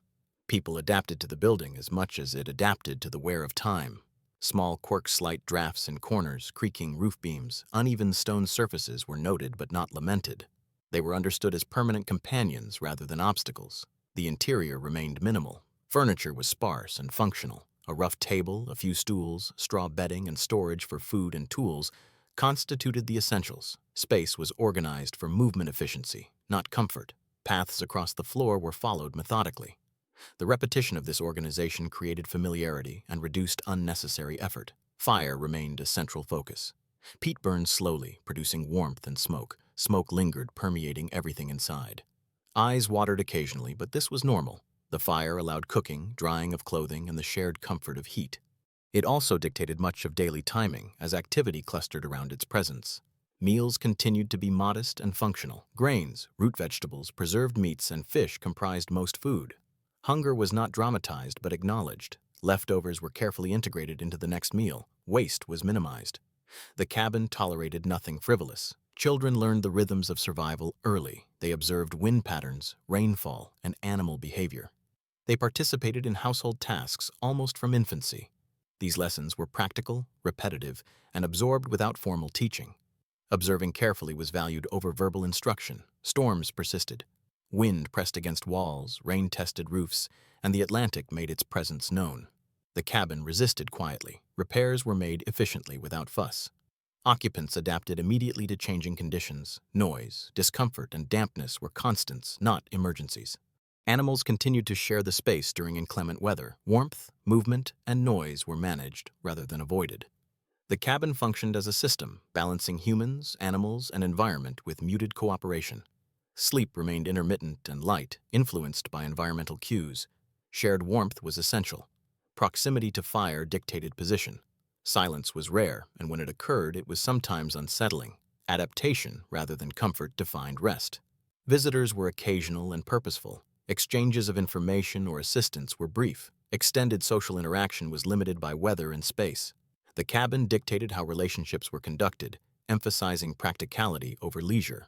People adapted to the building as much as it adapted to the wear of time. Small quirks, slight drafts in corners, creaking roof beams, uneven stone surfaces were noted but not lamented. They were understood as permanent companions rather than obstacles. The interior remained minimal. Furniture was sparse and functional. A rough table, a few stools, straw bedding, and storage for food and tools constituted the essentials. Space was organized for movement efficiency, not comfort. Paths across the floor were followed methodically. The repetition of this organization created familiarity and reduced unnecessary effort. Fire remained a central focus. Peat burned slowly, producing warmth and smoke. Smoke lingered, permeating everything inside. Eyes watered occasionally, but this was normal. The fire allowed cooking, drying of clothing, and the shared comfort of heat. It also dictated much of daily timing, as activity clustered around its presence. Meals continued to be modest and functional. Grains, root vegetables, preserved meats, and fish comprised most food. Hunger was not dramatized but acknowledged. Leftovers were carefully integrated into the next meal. Waste was minimized. The cabin tolerated nothing frivolous. Children learned the rhythms of survival early. They observed wind patterns, rainfall, and animal behavior. They participated in household tasks almost from infancy. These lessons were practical, repetitive, and absorbed without formal teaching. Observing carefully was valued over verbal instruction. Storms persisted. Wind pressed against walls, rain tested roofs, and the Atlantic made its presence known. The cabin resisted quietly. Repairs were made efficiently without fuss. Occupants adapted immediately to changing conditions. Noise, discomfort, and dampness were constants, not emergencies. Animals continued to share the space during inclement weather. Warmth, movement, and noise were managed rather than avoided. The cabin functioned as a system, balancing humans, animals, and environment with muted cooperation. Sleep remained intermittent and light, influenced by environmental cues. Shared warmth was essential. Proximity to fire dictated position. Silence was rare, and when it occurred, it was sometimes unsettling. Adaptation, rather than comfort, defined rest. Visitors were occasional and purposeful. Exchanges of information or assistance were brief. Extended social interaction was limited by weather and space. The cabin dictated how relationships were conducted, emphasizing practicality over leisure.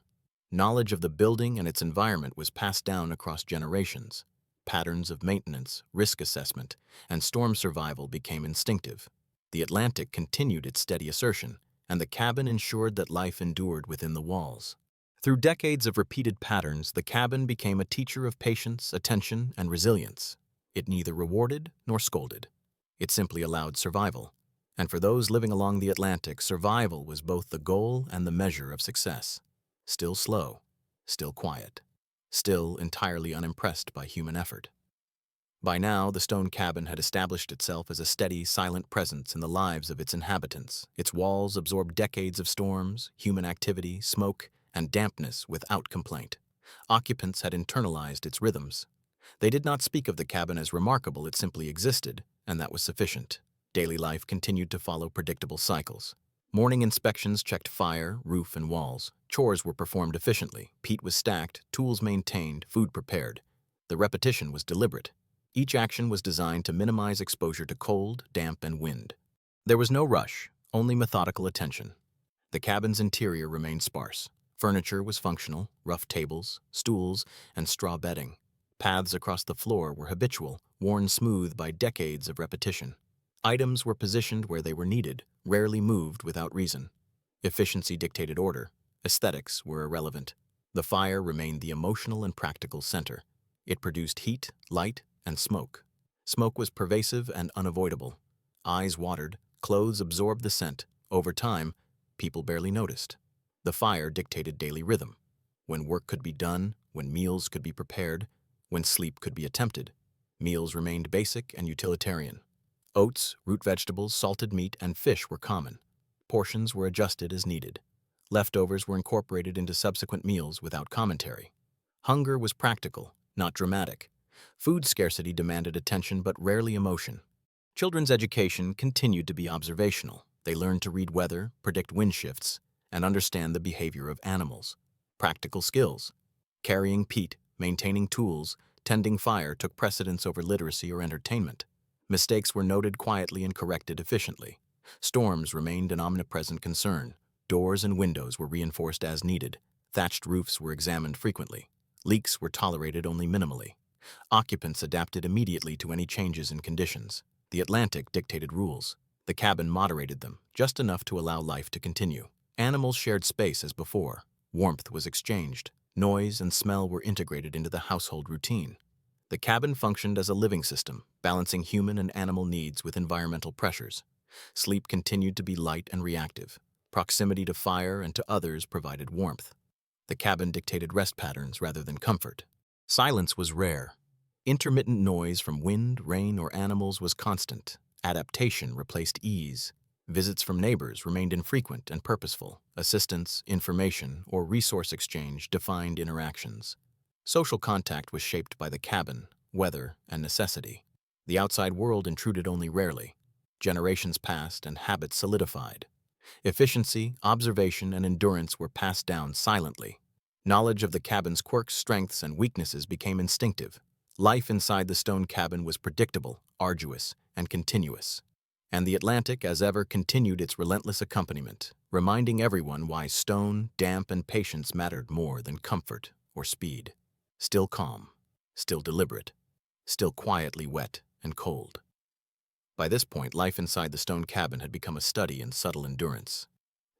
Knowledge of the building and its environment was passed down across generations. Patterns of maintenance, risk assessment, and storm survival became instinctive. The Atlantic continued its steady assertion, and the cabin ensured that life endured within the walls. Through decades of repeated patterns, the cabin became a teacher of patience, attention, and resilience. It neither rewarded nor scolded. It simply allowed survival. And for those living along the Atlantic, survival was both the goal and the measure of success. Still slow, still quiet, still entirely unimpressed by human effort. By now, the stone cabin had established itself as a steady, silent presence in the lives of its inhabitants. Its walls absorbed decades of storms, human activity, smoke, and dampness without complaint. Occupants had internalized its rhythms. They did not speak of the cabin as remarkable, it simply existed, and that was sufficient. Daily life continued to follow predictable cycles. Morning inspections checked fire, roof, and walls. Chores were performed efficiently. Peat was stacked, tools maintained, food prepared. The repetition was deliberate. Each action was designed to minimize exposure to cold, damp, and wind. There was no rush, only methodical attention. The cabin's interior remained sparse. Furniture was functional, rough tables, stools, and straw bedding. Paths across the floor were habitual, worn smooth by decades of repetition. Items were positioned where they were needed, rarely moved without reason. Efficiency dictated order. Aesthetics were irrelevant. The fire remained the emotional and practical center. It produced heat, light, and smoke. Smoke was pervasive and unavoidable. Eyes watered, clothes absorbed the scent. Over time, people barely noticed. The fire dictated daily rhythm. When work could be done, when meals could be prepared, when sleep could be attempted. Meals remained basic and utilitarian. Oats, root vegetables, salted meat, and fish were common. Portions were adjusted as needed. Leftovers were incorporated into subsequent meals without commentary. Hunger was practical, not dramatic. Food scarcity demanded attention but rarely emotion. Children's education continued to be observational. They learned to read weather, predict wind shifts, and understand the behavior of animals. Practical skills. Carrying peat, maintaining tools, tending fire took precedence over literacy or entertainment. Mistakes were noted quietly and corrected efficiently. Storms remained an omnipresent concern. Doors and windows were reinforced as needed. Thatched roofs were examined frequently. Leaks were tolerated only minimally. Occupants adapted immediately to any changes in conditions. The Atlantic dictated rules. The cabin moderated them, just enough to allow life to continue. Animals shared space as before. Warmth was exchanged. Noise and smell were integrated into the household routine. The cabin functioned as a living system, balancing human and animal needs with environmental pressures. Sleep continued to be light and reactive. Proximity to fire and to others provided warmth. The cabin dictated rest patterns rather than comfort. Silence was rare. Intermittent noise from wind, rain, or animals was constant. Adaptation replaced ease. Visits from neighbors remained infrequent and purposeful. Assistance, information, or resource exchange defined interactions. Social contact was shaped by the cabin, weather, and necessity. The outside world intruded only rarely. Generations passed and habits solidified. Efficiency, observation, and endurance were passed down silently. Knowledge of the cabin's quirks, strengths, and weaknesses became instinctive. Life inside the stone cabin was predictable, arduous, and continuous. And the Atlantic, as ever, continued its relentless accompaniment, reminding everyone why stone, damp, and patience mattered more than comfort or speed. Still calm, still deliberate, still quietly wet and cold. By this point, life inside the stone cabin had become a study in subtle endurance.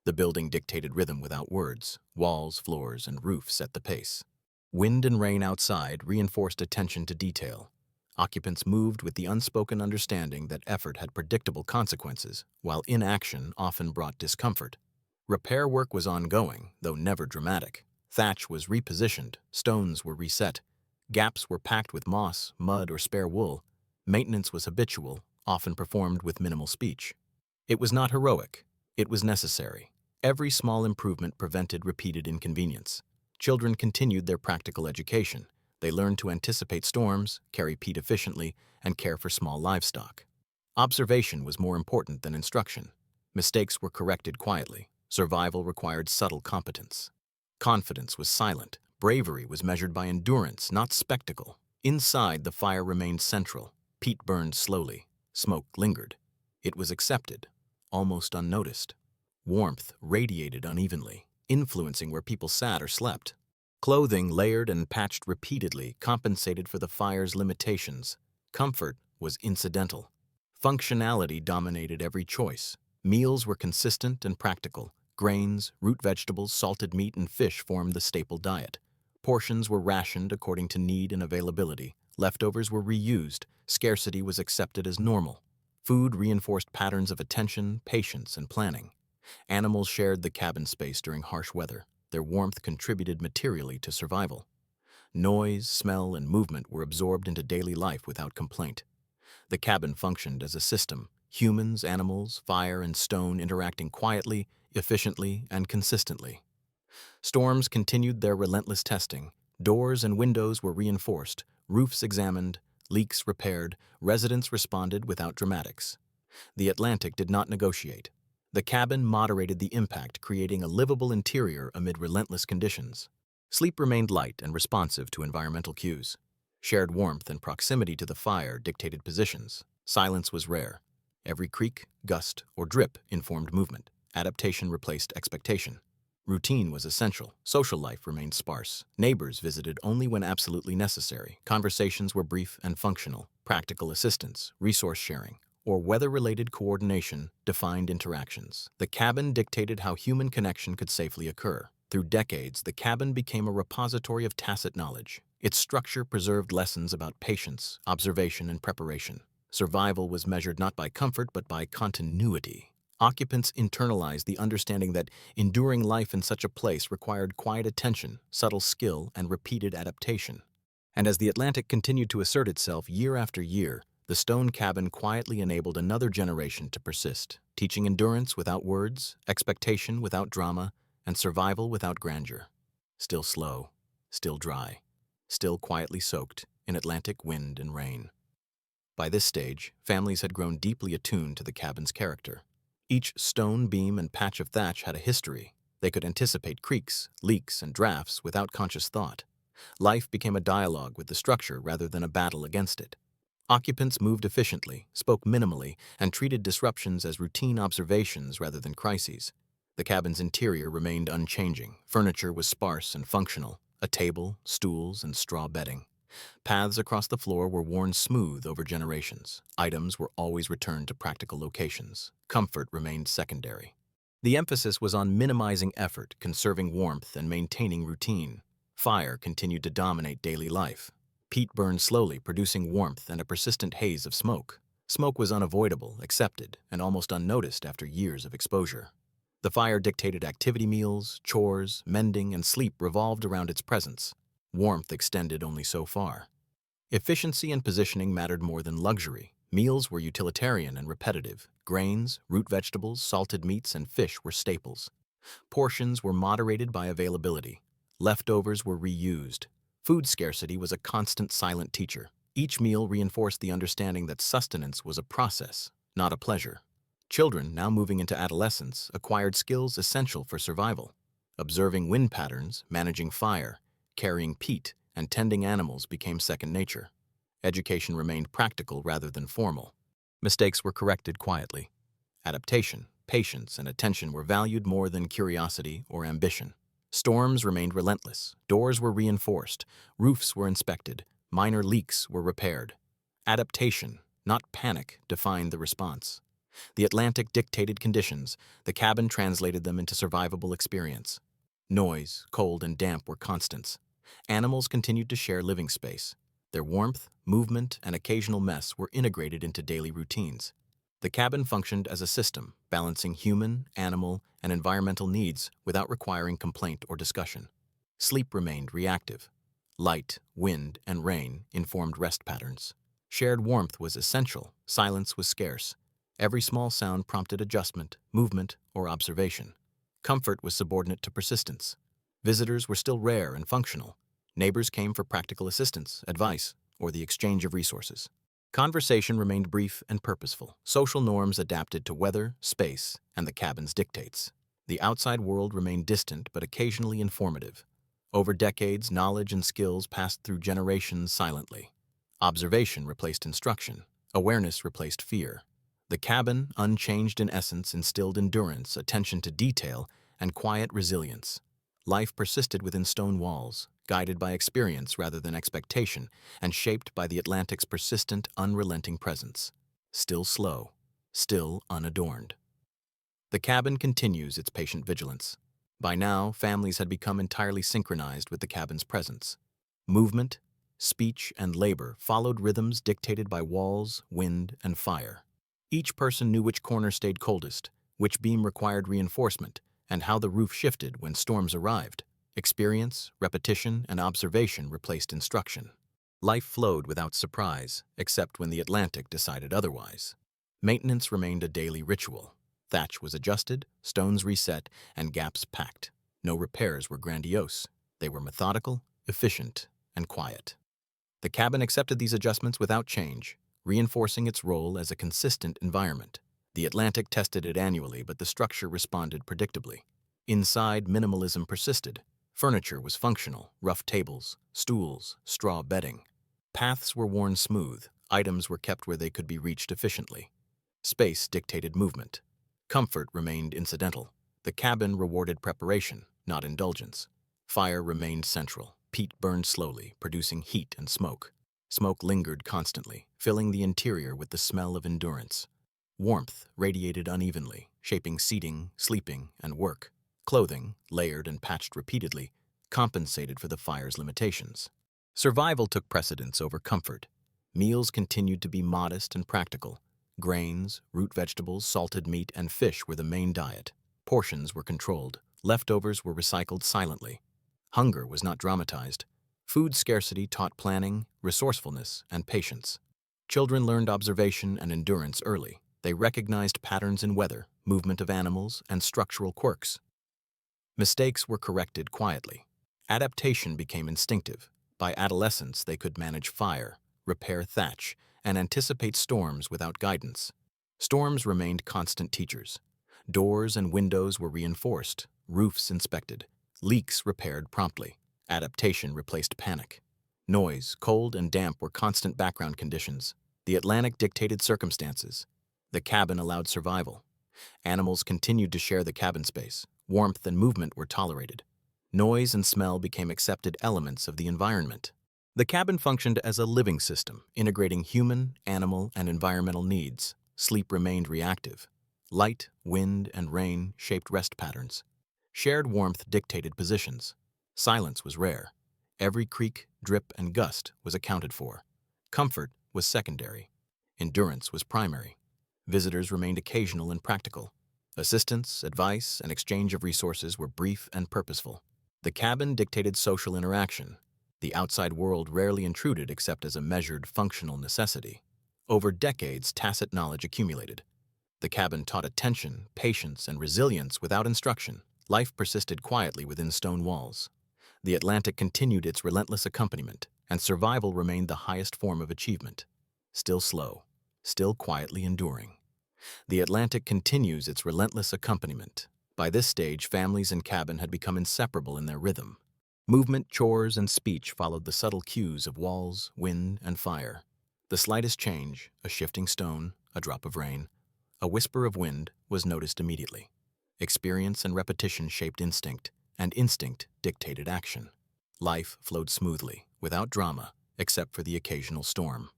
The building dictated rhythm without words. Walls, floors, and roof set the pace. Wind and rain outside reinforced attention to detail. Occupants moved with the unspoken understanding that effort had predictable consequences, while inaction often brought discomfort. Repair work was ongoing, though never dramatic. Thatch was repositioned, stones were reset, gaps were packed with moss, mud, or spare wool. Maintenance was habitual, often performed with minimal speech. It was not heroic, it was necessary. Every small improvement prevented repeated inconvenience. Children continued their practical education. They learned to anticipate storms, carry peat efficiently, and care for small livestock. Observation was more important than instruction. Mistakes were corrected quietly. Survival required subtle competence. Confidence was silent. Bravery was measured by endurance, not spectacle. Inside, the fire remained central. Peat burned slowly. Smoke lingered. It was accepted, almost unnoticed. Warmth radiated unevenly, influencing where people sat or slept. Clothing, layered and patched repeatedly, compensated for the fire's limitations. Comfort was incidental. Functionality dominated every choice. Meals were consistent and practical. Grains, root vegetables, salted meat, and fish formed the staple diet. Portions were rationed according to need and availability. Leftovers were reused. Scarcity was accepted as normal. Food reinforced patterns of attention, patience, and planning. Animals shared the cabin space during harsh weather. Their warmth contributed materially to survival. Noise, smell, and movement were absorbed into daily life without complaint. The cabin functioned as a system, humans, animals, fire, and stone interacting quietly, efficiently, and consistently. Storms continued their relentless testing. Doors and windows were reinforced, roofs examined, leaks repaired, residents responded without dramatics. The Atlantic did not negotiate. The cabin moderated the impact, creating a livable interior amid relentless conditions. Sleep remained light and responsive to environmental cues. Shared warmth and proximity to the fire dictated positions. Silence was rare. Every creak, gust, or drip informed movement. Adaptation replaced expectation. Routine was essential. Social life remained sparse. Neighbors visited only when absolutely necessary. Conversations were brief and functional. Practical assistance, resource sharing, or weather-related coordination defined interactions. The cabin dictated how human connection could safely occur. Through decades, the cabin became a repository of tacit knowledge. Its structure preserved lessons about patience, observation, and preparation. Survival was measured not by comfort but by continuity. Occupants internalized the understanding that enduring life in such a place required quiet attention, subtle skill, and repeated adaptation. And as the Atlantic continued to assert itself year after year, the stone cabin quietly enabled another generation to persist, teaching endurance without words, expectation without drama, and survival without grandeur. Still slow, still dry, still quietly soaked in Atlantic wind and rain. By this stage, families had grown deeply attuned to the cabin's character. Each stone beam and patch of thatch had a history. They could anticipate creaks, leaks, and drafts without conscious thought. Life became a dialogue with the structure rather than a battle against it. Occupants moved efficiently, spoke minimally, and treated disruptions as routine observations rather than crises. The cabin's interior remained unchanging. Furniture was sparse and functional, a table, stools, and straw bedding. Paths across the floor were worn smooth over generations. Items were always returned to practical locations. Comfort remained secondary. The emphasis was on minimizing effort, conserving warmth, and maintaining routine. Fire continued to dominate daily life. Peat burned slowly, producing warmth and a persistent haze of smoke. Smoke was unavoidable, accepted, and almost unnoticed after years of exposure. The fire dictated activity meals, chores, mending, and sleep revolved around its presence. Warmth extended only so far. Efficiency and positioning mattered more than luxury. Meals were utilitarian and repetitive. Grains, root vegetables, salted meats, and fish were staples. Portions were moderated by availability. Leftovers were reused. Food scarcity was a constant silent teacher. Each meal reinforced the understanding that sustenance was a process, not a pleasure. Children, now moving into adolescence, acquired skills essential for survival. Observing wind patterns, managing fire, carrying peat, and tending animals became second nature. Education remained practical rather than formal. Mistakes were corrected quietly. Adaptation, patience, and attention were valued more than curiosity or ambition. Storms remained relentless. Doors were reinforced. Roofs were inspected. Minor leaks were repaired. Adaptation, not panic, defined the response. The Atlantic dictated conditions. The cabin translated them into survivable experience. Noise, cold, and damp were constants. Animals continued to share living space. Their warmth, movement, and occasional mess were integrated into daily routines. The cabin functioned as a system, balancing human, animal, and environmental needs without requiring complaint or discussion. Sleep remained reactive. Light, wind, and rain informed rest patterns. Shared warmth was essential, silence was scarce. Every small sound prompted adjustment, movement, or observation. Comfort was subordinate to persistence. Visitors were still rare and functional. Neighbors came for practical assistance, advice, or the exchange of resources. Conversation remained brief and purposeful. Social norms adapted to weather, space, and the cabin's dictates. The outside world remained distant but occasionally informative. Over decades, knowledge and skills passed through generations silently. Observation replaced instruction. Awareness replaced fear. The cabin, unchanged in essence, instilled endurance, attention to detail, and quiet resilience. Life persisted within stone walls, guided by experience rather than expectation, and shaped by the Atlantic's persistent, unrelenting presence. Still slow, still unadorned. The cabin continues its patient vigilance. By now, families had become entirely synchronized with the cabin's presence. Movement, speech, and labor followed rhythms dictated by walls, wind, and fire. Each person knew which corner stayed coldest, which beam required reinforcement, and how the roof shifted when storms arrived. Experience, repetition, and observation replaced instruction. Life flowed without surprise, except when the Atlantic decided otherwise. Maintenance remained a daily ritual. Thatch was adjusted, stones reset, and gaps packed. No repairs were grandiose. They were methodical, efficient, and quiet. The cabin accepted these adjustments without change, reinforcing its role as a consistent environment. The Atlantic tested it annually, but the structure responded predictably. Inside, minimalism persisted. Furniture was functional: rough tables, stools, straw bedding. Paths were worn smooth. Items were kept where they could be reached efficiently. Space dictated movement. Comfort remained incidental. The cabin rewarded preparation, not indulgence. Fire remained central. Peat burned slowly, producing heat and smoke. Smoke lingered constantly, filling the interior with the smell of endurance. Warmth radiated unevenly, shaping seating, sleeping, and work. Clothing, layered and patched repeatedly, compensated for the fire's limitations. Survival took precedence over comfort. Meals continued to be modest and practical. Grains, root vegetables, salted meat, and fish were the main diet. Portions were controlled. Leftovers were recycled silently. Hunger was not dramatized. Food scarcity taught planning, resourcefulness, and patience. Children learned observation and endurance early. They recognized patterns in weather, movement of animals, and structural quirks. Mistakes were corrected quietly. Adaptation became instinctive. By adolescence, they could manage fire, repair thatch, and anticipate storms without guidance. Storms remained constant teachers. Doors and windows were reinforced, roofs inspected, leaks repaired promptly. Adaptation replaced panic. Noise, cold, and damp were constant background conditions. The Atlantic dictated circumstances. The cabin allowed survival. Animals continued to share the cabin space. Warmth and movement were tolerated. Noise and smell became accepted elements of the environment. The cabin functioned as a living system, integrating human, animal, and environmental needs. Sleep remained reactive. Light, wind, and rain shaped rest patterns. Shared warmth dictated positions. Silence was rare. Every creak, drip, and gust was accounted for. Comfort was secondary. Endurance was primary. Visitors remained occasional and practical. Assistance, advice, and exchange of resources were brief and purposeful. The cabin dictated social interaction. The outside world rarely intruded except as a measured, functional necessity. Over decades, tacit knowledge accumulated. The cabin taught attention, patience, and resilience without instruction. Life persisted quietly within stone walls. The Atlantic continued its relentless accompaniment, and survival remained the highest form of achievement. Still slow, still quietly enduring. The Atlantic continues its relentless accompaniment. By this stage, families and cabin had become inseparable in their rhythm. Movement, chores, and speech followed the subtle cues of walls, wind, and fire. The slightest change, a shifting stone, a drop of rain, a whisper of wind, was noticed immediately. Experience and repetition shaped instinct, and instinct dictated action. Life flowed smoothly, without drama, except for the occasional storm.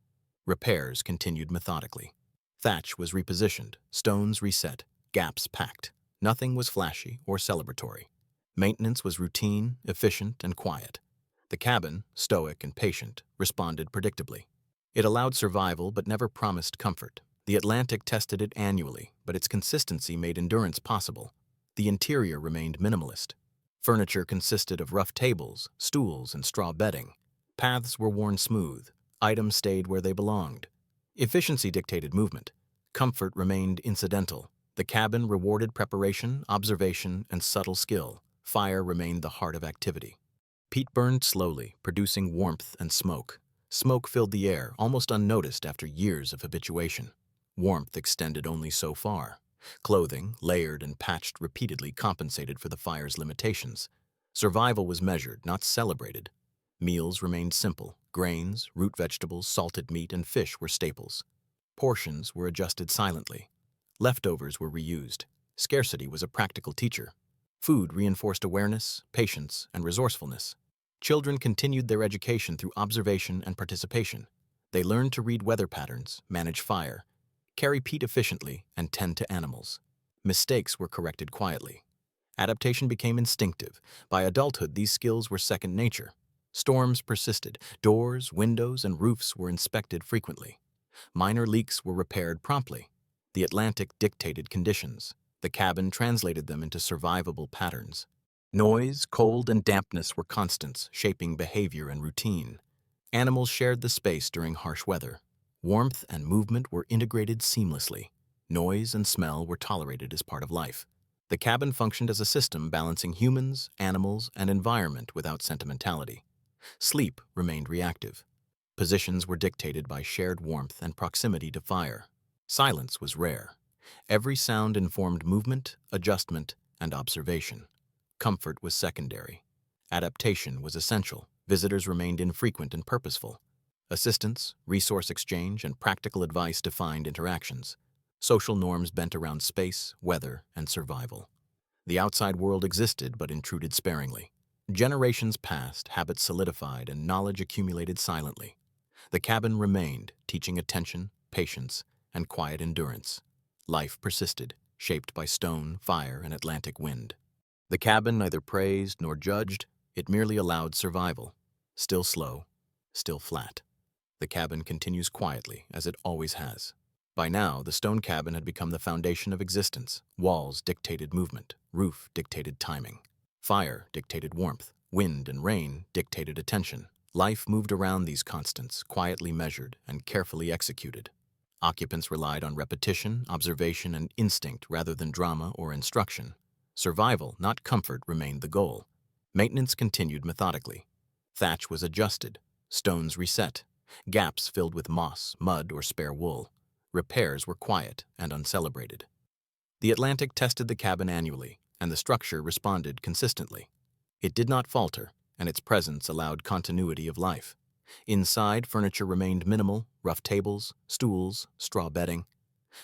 Repairs continued methodically. Thatch was repositioned, stones reset, gaps packed. Nothing was flashy or celebratory. Maintenance was routine, efficient, and quiet. The cabin, stoic and patient, responded predictably. It allowed survival but never promised comfort. The Atlantic tested it annually, but its consistency made endurance possible. The interior remained minimalist. Furniture consisted of rough tables, stools, and straw bedding. Paths were worn smooth. Items stayed where they belonged. Efficiency dictated movement. Comfort remained incidental. The cabin rewarded preparation, observation, and subtle skill. Fire remained the heart of activity. Peat burned slowly, producing warmth and smoke. Smoke filled the air, almost unnoticed after years of habituation. Warmth extended only so far. Clothing, layered and patched repeatedly, compensated for the fire's limitations. Survival was measured, not celebrated. Meals remained simple. Grains, root vegetables, salted meat, and fish were staples. Portions were adjusted silently. Leftovers were reused. Scarcity was a practical teacher. Food reinforced awareness, patience, and resourcefulness. Children continued their education through observation and participation. They learned to read weather patterns, manage fire, carry peat efficiently, and tend to animals. Mistakes were corrected quietly. Adaptation became instinctive. By adulthood, these skills were second nature. Storms persisted. Doors, windows, and roofs were inspected frequently. Minor leaks were repaired promptly. The Atlantic dictated conditions. The cabin translated them into survivable patterns. Noise, cold, and dampness were constants, shaping behavior and routine. Animals shared the space during harsh weather. Warmth and movement were integrated seamlessly. Noise and smell were tolerated as part of life. The cabin functioned as a system balancing humans, animals, and environment without sentimentality. Sleep remained reactive. Positions were dictated by shared warmth and proximity to fire. Silence was rare. Every sound informed movement, adjustment, and observation. Comfort was secondary. Adaptation was essential. Visitors remained infrequent and purposeful. Assistance, resource exchange, and practical advice defined interactions. Social norms bent around space, weather, and survival. The outside world existed but intruded sparingly. Generations passed, habits solidified, and knowledge accumulated silently. The cabin remained, teaching attention, patience, and quiet endurance. Life persisted, shaped by stone, fire, and Atlantic wind. The cabin neither praised nor judged, it merely allowed survival. Still slow, still flat. The cabin continues quietly, as it always has. By now, the stone cabin had become the foundation of existence. Walls dictated movement, roof dictated timing. Fire dictated warmth, wind and rain dictated attention. Life moved around these constants, quietly measured and carefully executed. Occupants relied on repetition, observation, and instinct rather than drama or instruction. Survival, not comfort, remained the goal. Maintenance continued methodically. Thatch was adjusted, stones reset, gaps filled with moss, mud, or spare wool. Repairs were quiet and uncelebrated. The Atlantic tested the cabin annually, and the structure responded consistently. It did not falter, and its presence allowed continuity of life. Inside, furniture remained minimal: rough tables, stools, straw bedding.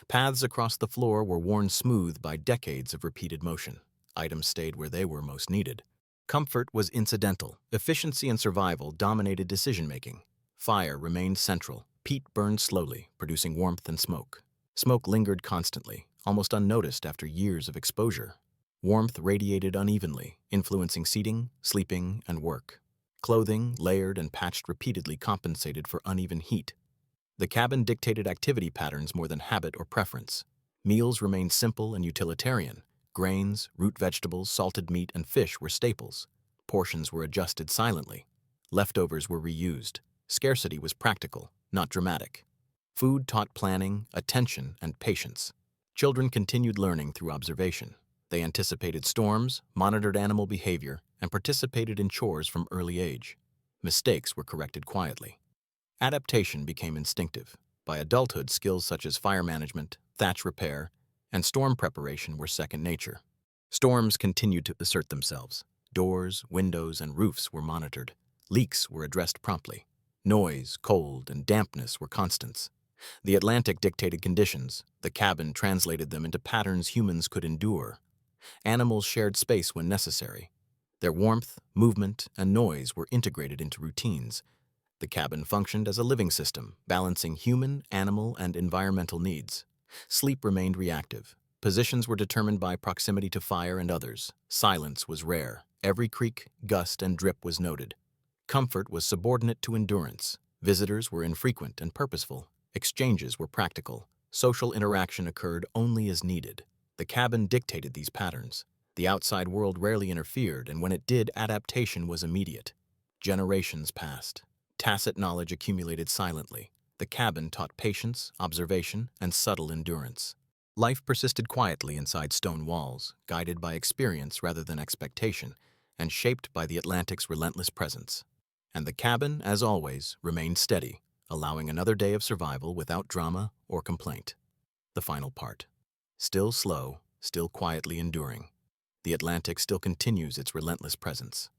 Paths across the floor were worn smooth by decades of repeated motion. Items stayed where they were most needed. Comfort was incidental. Efficiency and survival dominated decision-making. Fire remained central. Peat burned slowly, producing warmth and smoke. Smoke lingered constantly, almost unnoticed after years of exposure. Warmth radiated unevenly, influencing seating, sleeping, and work. Clothing, layered and patched repeatedly, compensated for uneven heat. The cabin dictated activity patterns more than habit or preference. Meals remained simple and utilitarian. Grains, root vegetables, salted meat, and fish were staples. Portions were adjusted silently. Leftovers were reused. Scarcity was practical, not dramatic. Food taught planning, attention, and patience. Children continued learning through observation. They anticipated storms, monitored animal behavior, and participated in chores from early age. Mistakes were corrected quietly. Adaptation became instinctive. By adulthood, skills such as fire management, thatch repair, and storm preparation were second nature. Storms continued to assert themselves. Doors, windows, and roofs were monitored. Leaks were addressed promptly. Noise, cold, and dampness were constants. The Atlantic dictated conditions. The cabin translated them into patterns humans could endure. Animals shared space when necessary. Their warmth, movement, and noise were integrated into routines. The cabin functioned as a living system, balancing human, animal, and environmental needs. Sleep remained reactive. Positions were determined by proximity to fire and others. Silence was rare. Every creak, gust, and drip was noted. Comfort was subordinate to endurance. Visitors were infrequent and purposeful. Exchanges were practical. Social interaction occurred only as needed. The cabin dictated these patterns. The outside world rarely interfered, and when it did, adaptation was immediate. Generations passed. Tacit knowledge accumulated silently. The cabin taught patience, observation, and subtle endurance. Life persisted quietly inside stone walls, guided by experience rather than expectation, and shaped by the Atlantic's relentless presence. And the cabin, as always, remained steady, allowing another day of survival without drama or complaint. The final part. Still slow, still quietly enduring. The Atlantic still continues its relentless presence.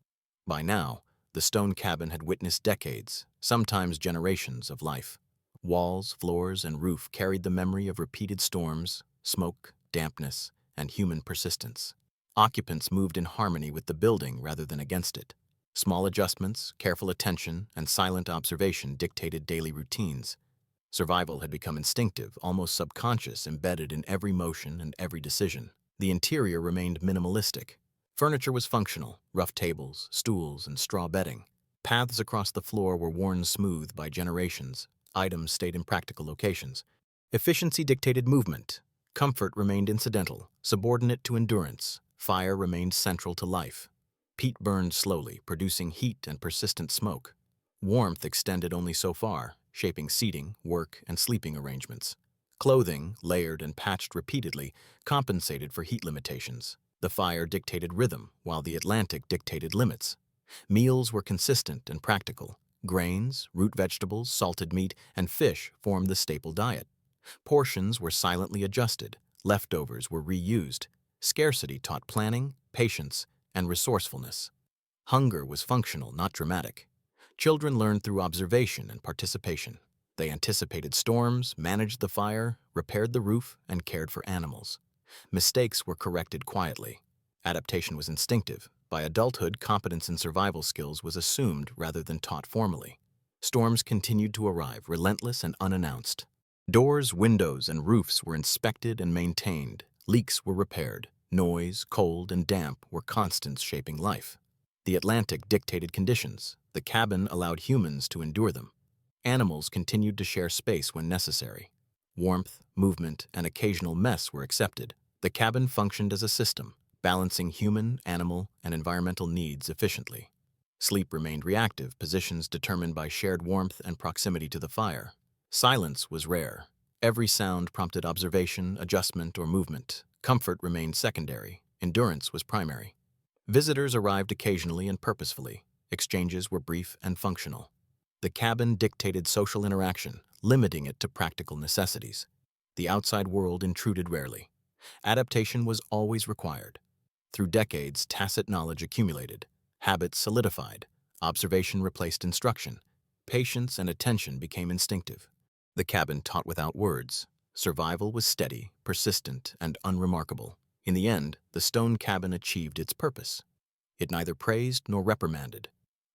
By now, the stone cabin had witnessed decades, sometimes generations, of life. Walls, floors, and roof carried the memory of repeated storms, smoke, dampness, and human persistence. Occupants moved in harmony with the building rather than against it. Small adjustments, careful attention, and silent observation dictated daily routines. Survival had become instinctive, almost subconscious, embedded in every motion and every decision. The interior remained minimalistic. Furniture was functional: rough tables, stools, and straw bedding. Paths across the floor were worn smooth by generations. Items stayed in practical locations. Efficiency dictated movement. Comfort remained incidental, subordinate to endurance. Fire remained central to life. Peat burned slowly, producing heat and persistent smoke. Warmth extended only so far, shaping seating, work, and sleeping arrangements. Clothing, layered and patched repeatedly, compensated for heat limitations. The fire dictated rhythm, while the Atlantic dictated limits. Meals were consistent and practical. Grains, root vegetables, salted meat, and fish formed the staple diet. Portions were silently adjusted. Leftovers were reused. Scarcity taught planning, patience, and resourcefulness. Hunger was functional, not dramatic. Children learned through observation and participation. They anticipated storms, managed the fire, repaired the roof, and cared for animals. Mistakes were corrected quietly. Adaptation was instinctive. By adulthood, competence in survival skills was assumed rather than taught formally. Storms continued to arrive, relentless and unannounced. Doors, windows, and roofs were inspected and maintained. Leaks were repaired. Noise, cold, and damp were constants shaping life. The Atlantic dictated conditions. The cabin allowed humans to endure them. Animals continued to share space when necessary. Warmth, movement, and occasional mess were accepted. The cabin functioned as a system, balancing human, animal, and environmental needs efficiently. Sleep remained reactive, positions determined by shared warmth and proximity to the fire. Silence was rare. Every sound prompted observation, adjustment, or movement. Comfort remained secondary. Endurance was primary. Visitors arrived occasionally and purposefully. Exchanges were brief and functional. The cabin dictated social interaction, limiting it to practical necessities. The outside world intruded rarely. Adaptation was always required. Through decades, tacit knowledge accumulated. Habits solidified. Observation replaced instruction. Patience and attention became instinctive. The cabin taught without words. Survival was steady, persistent, and unremarkable. In the end, the stone cabin achieved its purpose. It neither praised nor reprimanded.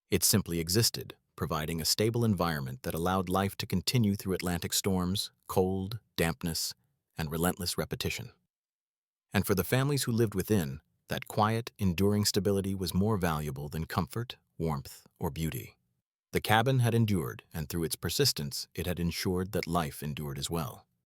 It simply existed, providing a stable environment that allowed life to continue through Atlantic storms, cold, dampness, and relentless repetition. And for the families who lived within, that quiet, enduring stability was more valuable than comfort, warmth, or beauty. The cabin had endured, and through its persistence, it had ensured that life endured as well.